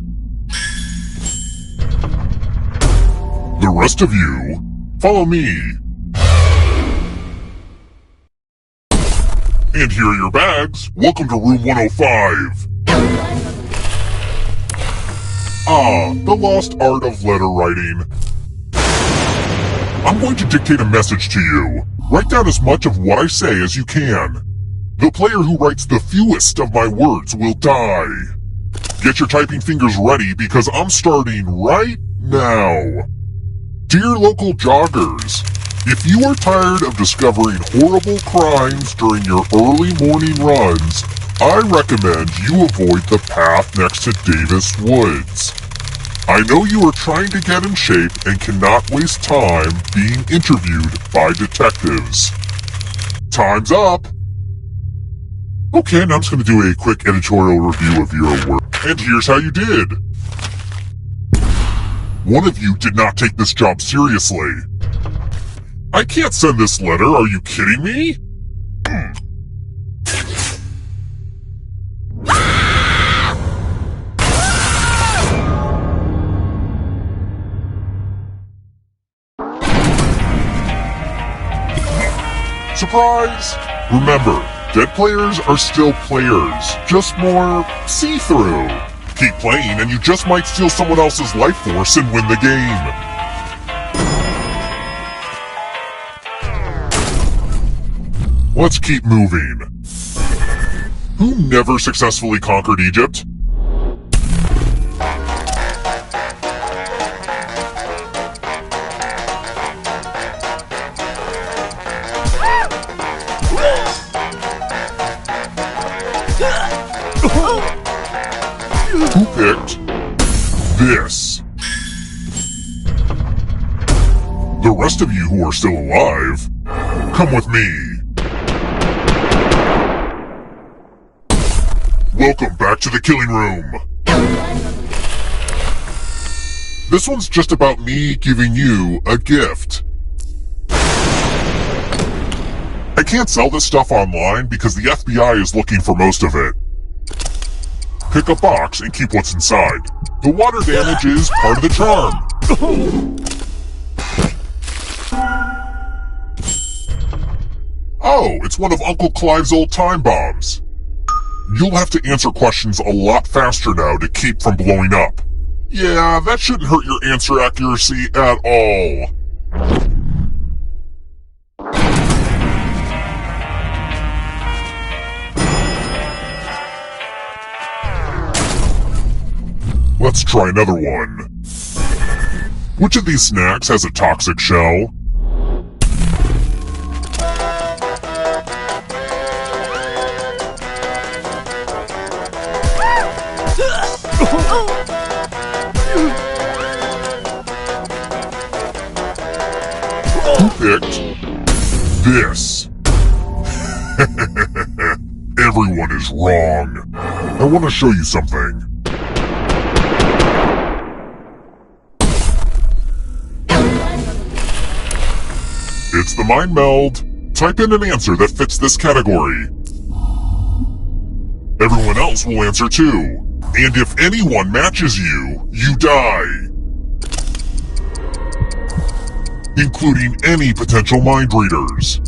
The rest of you, follow me. And here are your bags. Welcome to room 105. Ah, the lost art of letter writing. I'm going to dictate a message to you. Write down as much of what I say as you can. The player who writes the fewest of my words will die. Get your typing fingers ready because I'm starting right now. Dear local joggers, if you are tired of discovering horrible crimes during your early morning runs, I recommend you avoid the path next to Davis Woods. I know you are trying to get in shape and cannot waste time being interviewed by detectives. Time's up! Okay, now I'm just going to do a quick editorial review of your work. And here's how you did. One of you did not take this job seriously. I can't send this letter, are you kidding me? Surprise! Remember, dead players are still players, just more see-through. Keep playing and you just might steal someone else's life force and win the game. Let's keep moving. Who never successfully conquered Egypt? Who picked this? The rest of you who are still alive, come with me. Welcome back to the killing room. This one's just about me giving you a gift. I can't sell this stuff online because the FBI is looking for most of it. Pick a box and keep what's inside. The water damage is part of the charm. Oh, it's one of Uncle Clive's old time bombs. You'll have to answer questions a lot faster now to keep from blowing up. Yeah, that shouldn't hurt your answer accuracy at all. Let's try another one. Which of these snacks has a toxic shell? Who picked this? Everyone is wrong. I want to show you something. It's the mind meld. Type in an answer that fits this category. Everyone else will answer too. And if anyone matches you, you die. Including any potential mind readers.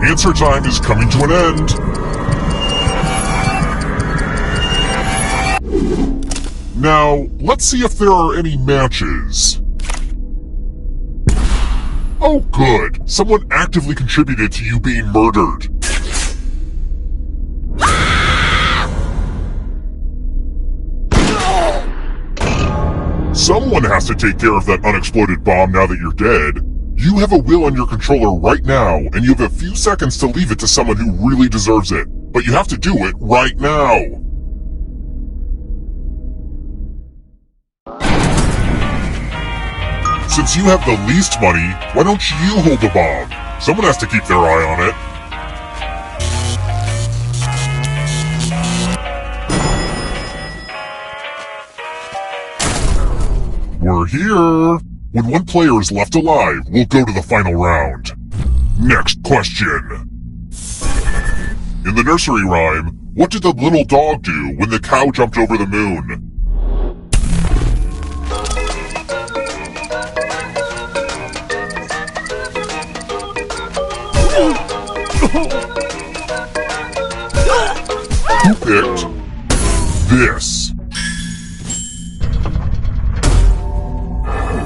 Answer time is coming to an end. Now, let's see if there are any matches. Oh good, someone actively contributed to you being murdered. Someone has to take care of that unexploded bomb now that you're dead. You have a wheel on your controller right now, and you have a few seconds to leave it to someone who really deserves it. But you have to do it right now. Since you have the least money, why don't you hold the bomb? Someone has to keep their eye on it. We're here. When one player is left alive, we'll go to the final round. Next question. In the nursery rhyme, what did the little dog do when the cow jumped over the moon? Who picked this?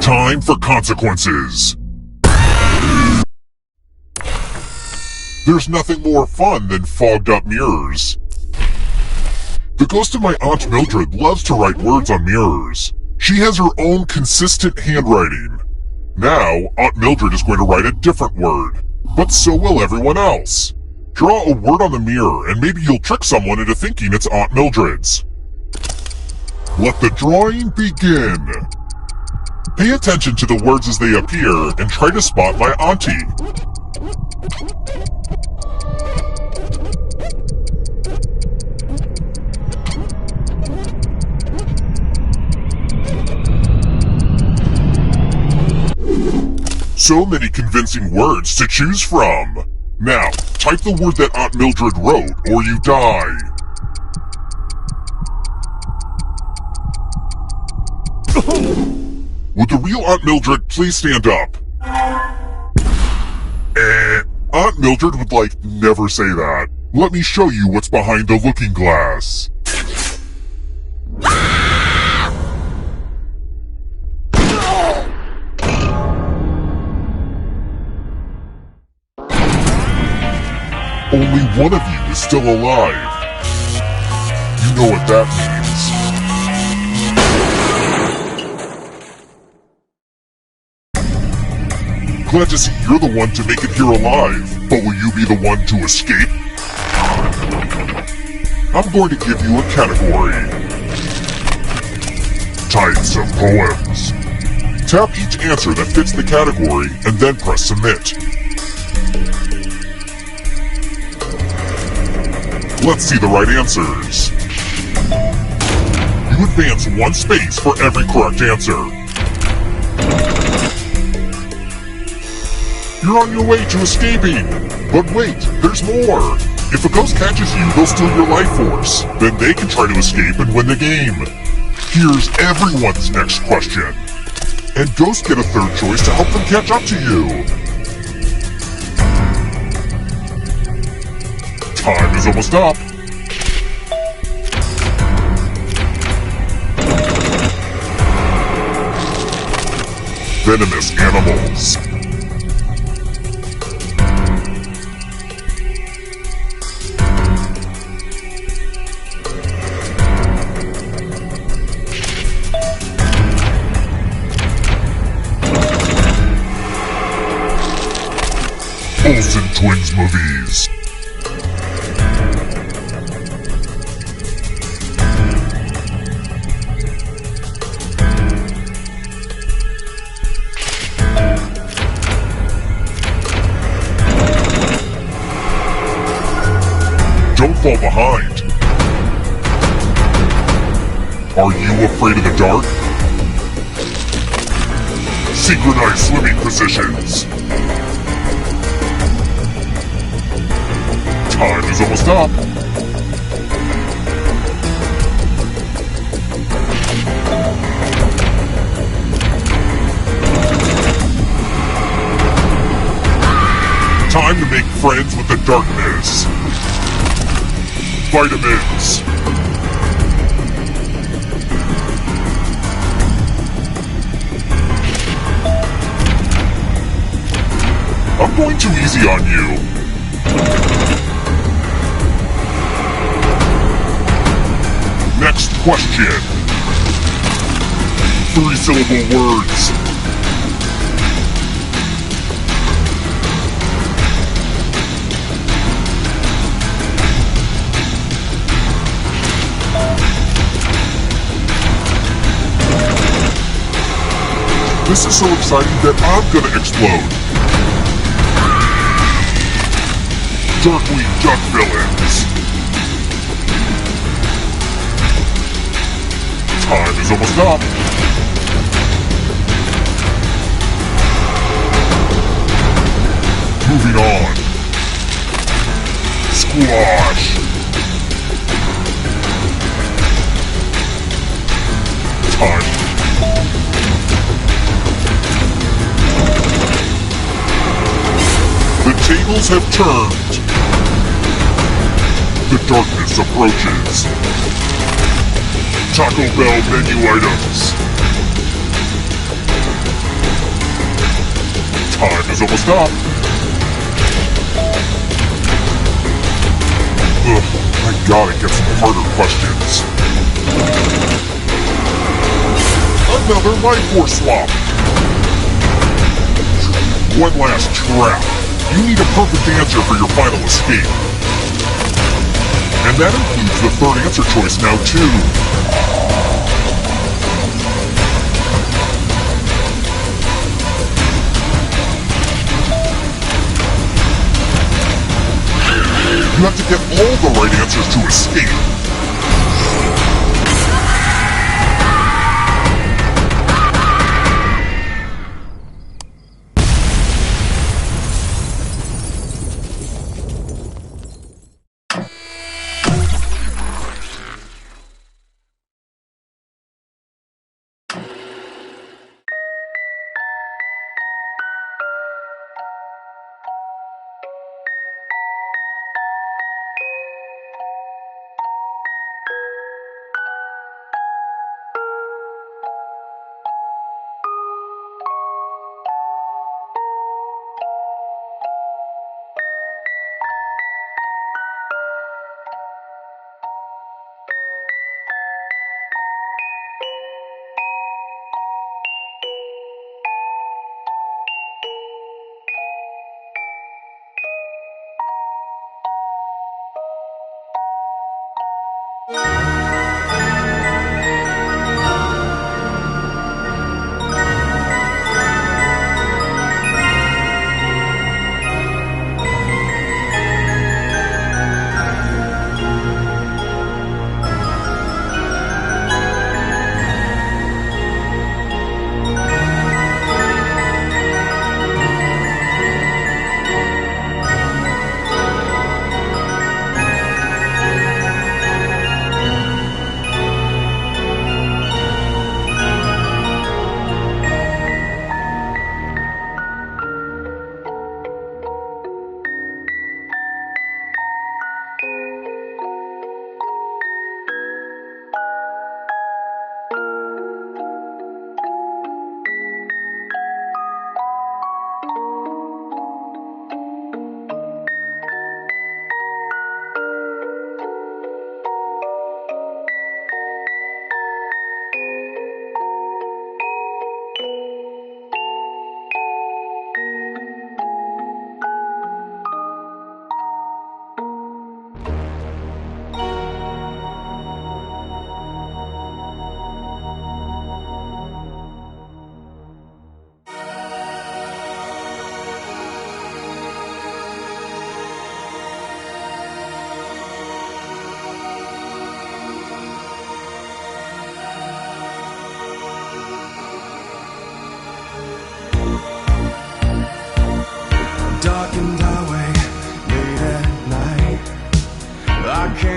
Time for consequences. There's nothing more fun than fogged up mirrors. The ghost of my Aunt Mildred loves to write words on mirrors. She has her own consistent handwriting. Now, Aunt Mildred is going to write a different word, but so will everyone else. Draw a word on the mirror and maybe you'll trick someone into thinking it's Aunt Mildred's. Let the drawing begin. Pay attention to the words as they appear and try to spot my auntie. So many convincing words to choose from. Now, type the word that Aunt Mildred wrote or you die. Would the real Aunt Mildred please stand up? Aunt Mildred would never say that. Let me show you what's behind the looking glass. Only one of you is still alive. You know what that means. Glad to see you're the one to make it here alive, but will you be the one to escape? I'm going to give you a category. Types of poems. Tap each answer that fits the category and then press submit. Let's see the right answers. You advance 1 space for every correct answer. You're on your way to escaping! But wait, there's more! If a ghost catches you, they'll steal your life force. Then they can try to escape and win the game. Here's everyone's next question. And ghosts get a third choice to help them catch up to you. Time is almost up. Venomous animals. Olsen Twins movies. fall behind. Are you afraid of the dark? Synchronized swimming positions. Time is almost up. Time to make friends with the darkness. Vitamins. I'm going too easy on you. Next question. 3-syllable words. This is so exciting that I'm gonna explode. Darkwing Duck Villains. Time is almost up. Moving on. Squash. Time. The tables have turned. The darkness approaches. Taco Bell menu items. Time is almost up. Ugh, I gotta get some harder questions. Another life force swap. One last trap. You need a perfect answer for your final escape. And that includes the third answer choice now, too. You have to get all the right answers to escape.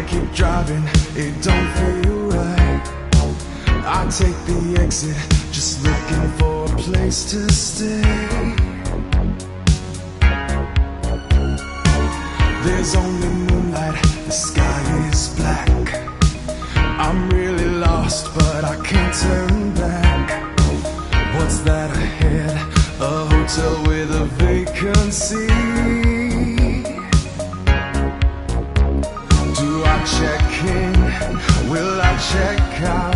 keep driving, it don't feel right. I take the exit, just looking for a place to stay. There's only moonlight, the sky is black. I'm really lost, but I can't turn back. What's that ahead? A hotel with a vacancy. Do I check in? Will I check out?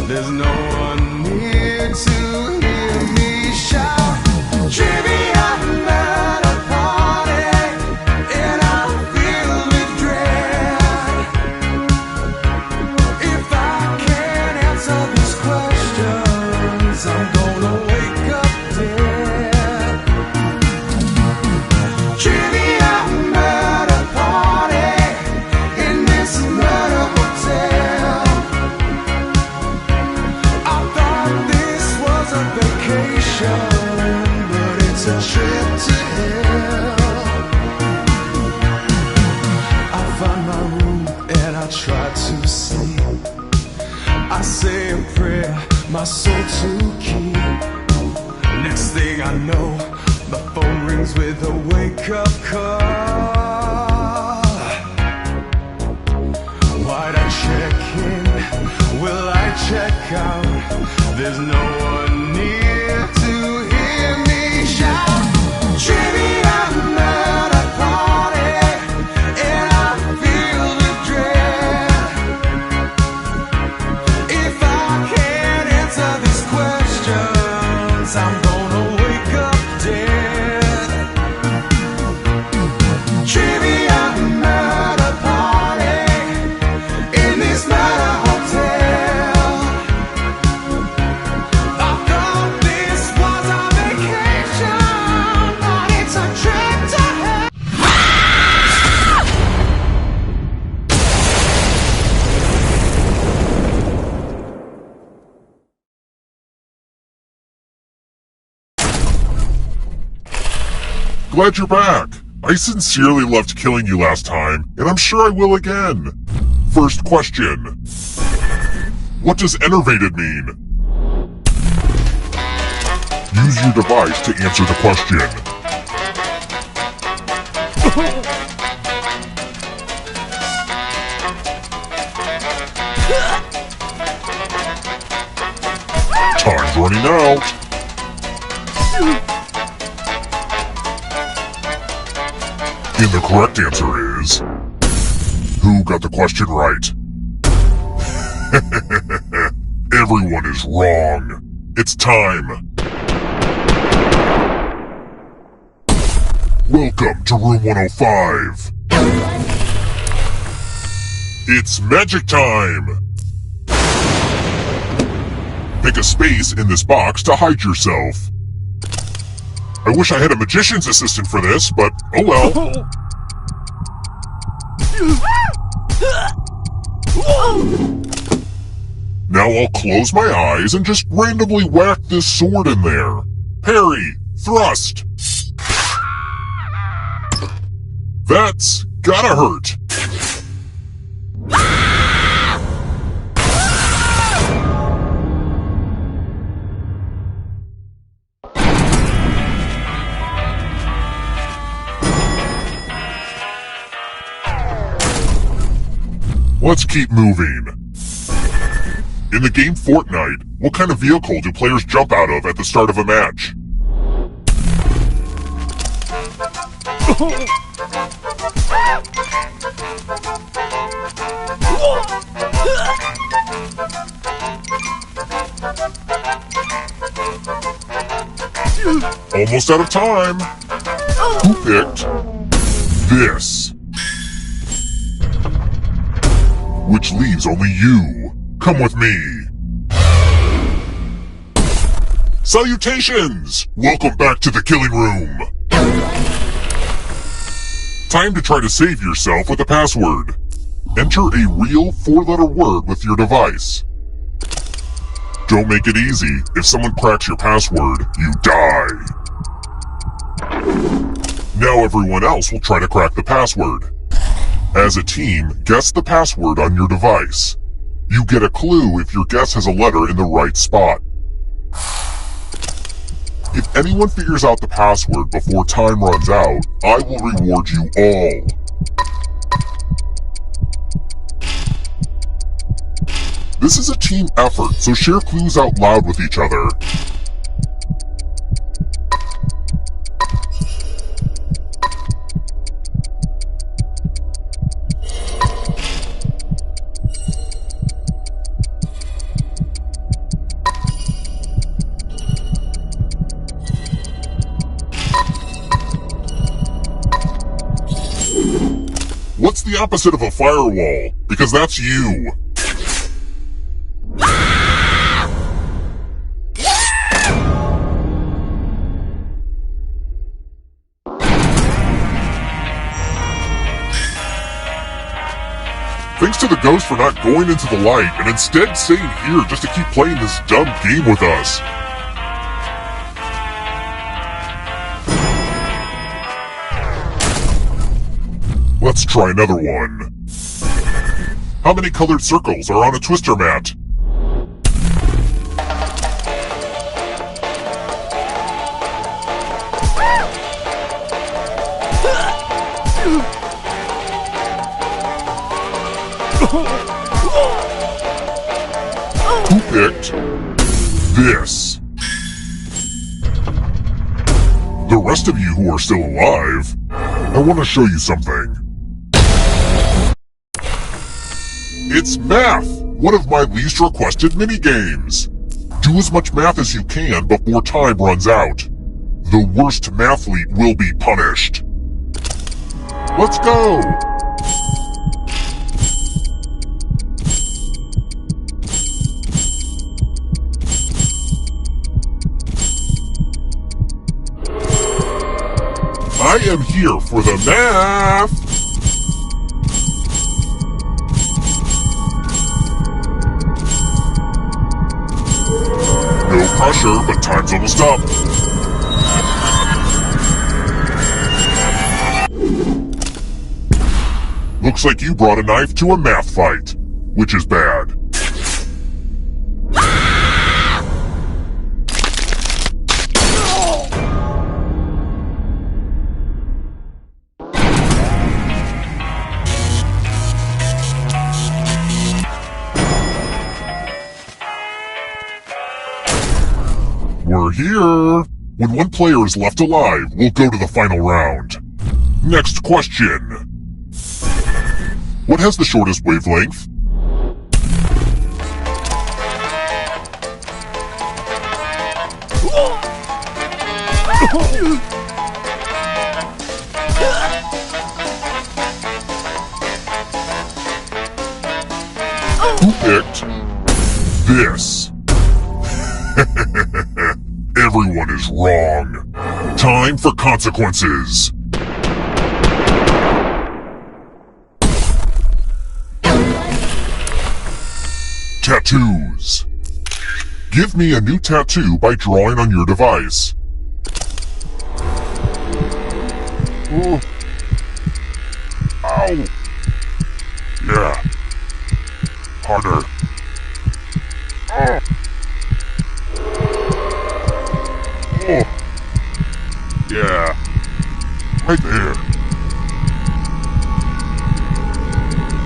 There's no one near to hear me shout. Trivia, I'm at a party, and I feel with dread. If I can't answer these questions, I'm gonna wake up dead. Trivia, I'm at a party in this murder hotel. I thought this was a vacation, but it's a trip to hell. I find my room and I try to sleep. I say a prayer, my soul to keep. Next thing I know, the phone rings with a wake-up call. Why'd I check in? Will I check out? There's no one near to hear me shout. Trivia, I'm at a party, and I feel the dread. If I can't answer these questions, I'm gonna wake up dead. Trivia, I'm at a party in this murder hotel. I thought this was a vacation, but it's a trip to hell. Glad you're back. I sincerely loved killing you last time, and I'm sure I will again. First question. What does enervated mean? Use your device to answer the question. Time's running out. And the correct answer is... Who got the question right? Everyone is wrong. It's time. Welcome to room 105. It's magic time! Pick a space in this box to hide yourself. I wish I had a magician's assistant for this, but oh well. Now I'll close my eyes and just randomly whack this sword in there. Parry! Thrust! That's gotta hurt. Let's keep moving. In the game Fortnite, what kind of vehicle do players jump out of at the start of a match? Almost out of time. Who picked this? Which leaves only you. Come with me. Salutations! Welcome back to the killing room. Time to try to save yourself with a password. Enter a real 4-letter word with your device. Don't make it easy. If someone cracks your password, you die. Now everyone else will try to crack the password. As a team, guess the password on your device. You get a clue if your guess has a letter in the right spot. If anyone figures out the password before time runs out, I will reward you all. This is a team effort, so share clues out loud with each other. What's the opposite of a firewall? Because that's you. Thanks to the ghost for not going into the light and instead staying here just to keep playing this dumb game with us. Let's try another one. How many colored circles are on a twister mat? Who picked this? The rest of you who are still alive, I want to show you something. It's math! One of my least requested minigames. Do as much math as you can before time runs out. The worst mathlete will be punished. Let's go! I am here for the math! No pressure, but time's almost up. Looks like you brought a knife to a math fight, which is bad. We're here! When one player is left alive, we'll go to the final round. Next question. What has the shortest wavelength? Who picked this? Everyone is wrong. Time for consequences. Tattoos. Give me a new tattoo by drawing on your device. Oh. Ow. Yeah. Harder. Oh. Oh. Yeah. Right there.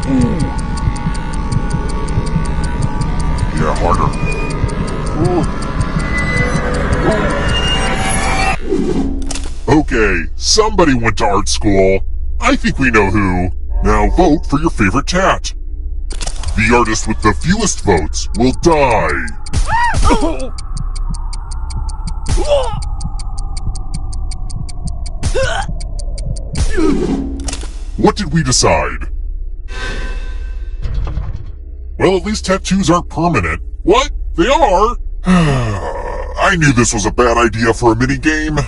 Ooh. Yeah, harder. Ooh. Okay, somebody went to art school. I think we know who. Now vote for your favorite tat. The artist with the fewest votes will die. What did we decide? Well, at least tattoos aren't permanent. What? They are? I knew this was a bad idea for a minigame.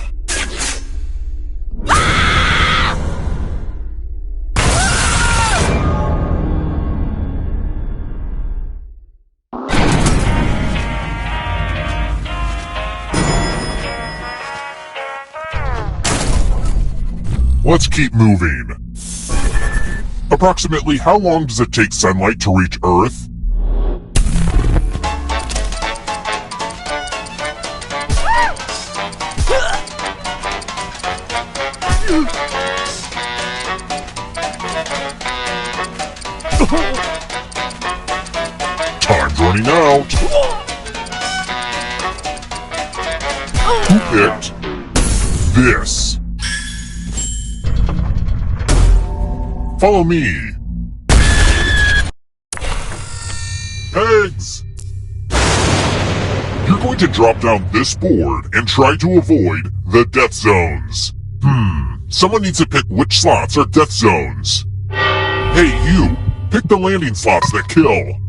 Let's keep moving. Approximately how long does it take sunlight to reach Earth? Time's running out. Who picked this? Follow me. Eggs! You're going to drop down this board and try to avoid the death zones. Someone needs to pick which slots are death zones. Hey, you! Pick the landing slots that kill.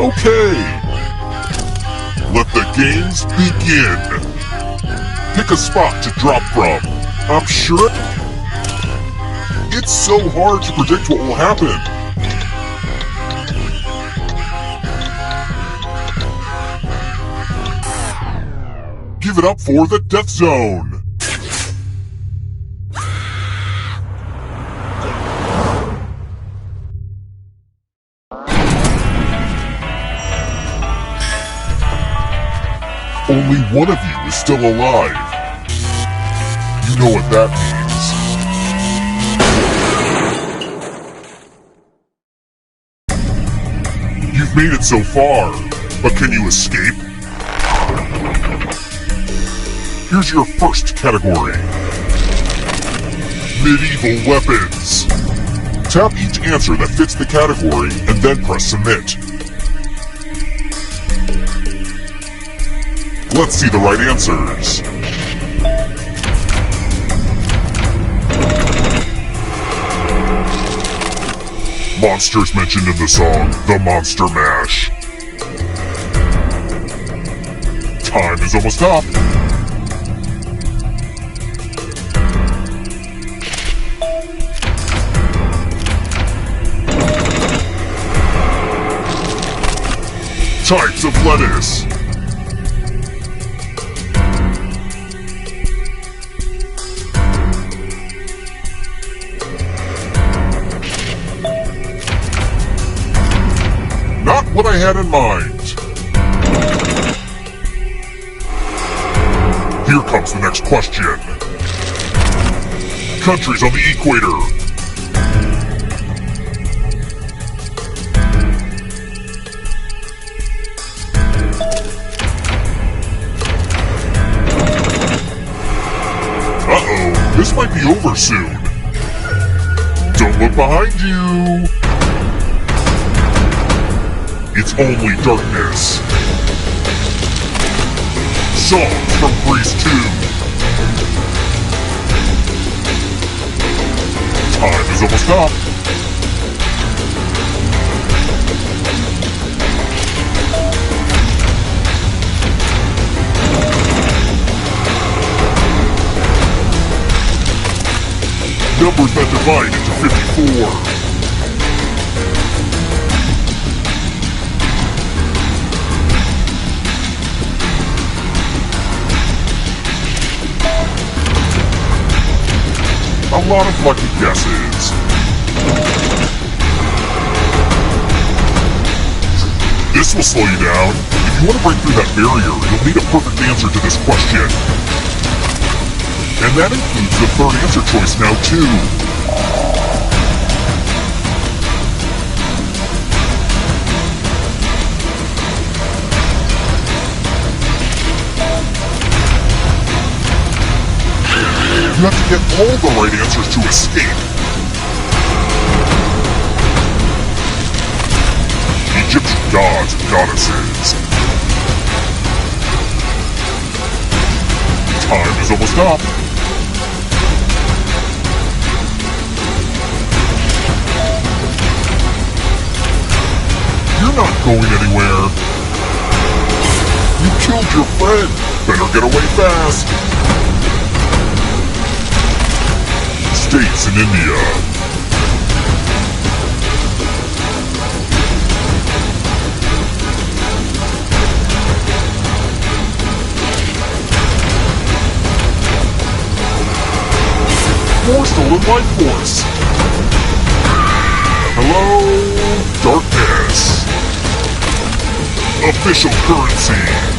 Okay. Let the games begin. Pick a spot to drop from. I'm sure it's so hard to predict what will happen. Give it up for the Death Zone! Only one of you is still alive. You know what that means. You've made it so far, but can you escape? Here's your first category. Medieval weapons. Tap each answer that fits the category and then press submit. Let's see the right answers. Monsters mentioned in the song, The Monster Mash. Time is almost up. Types of lettuce. Not what I had in mind. Here comes the next question. Countries on the equator. This might be over soon. Don't look behind you. It's only darkness. Songs from Grease 2. Time is almost up. Numbers that divide into 54. A lot of lucky guesses. This will slow you down. If you want to break through that barrier, you'll need a perfect answer to this question. And that includes the third answer choice now, too. You have to get all the right answers to escape. Egyptian gods and goddesses. Time is almost up. You're not going anywhere. You killed your friend. Better get away fast. States in India. PS4 stolen life force. Hello, darkness. Official currency.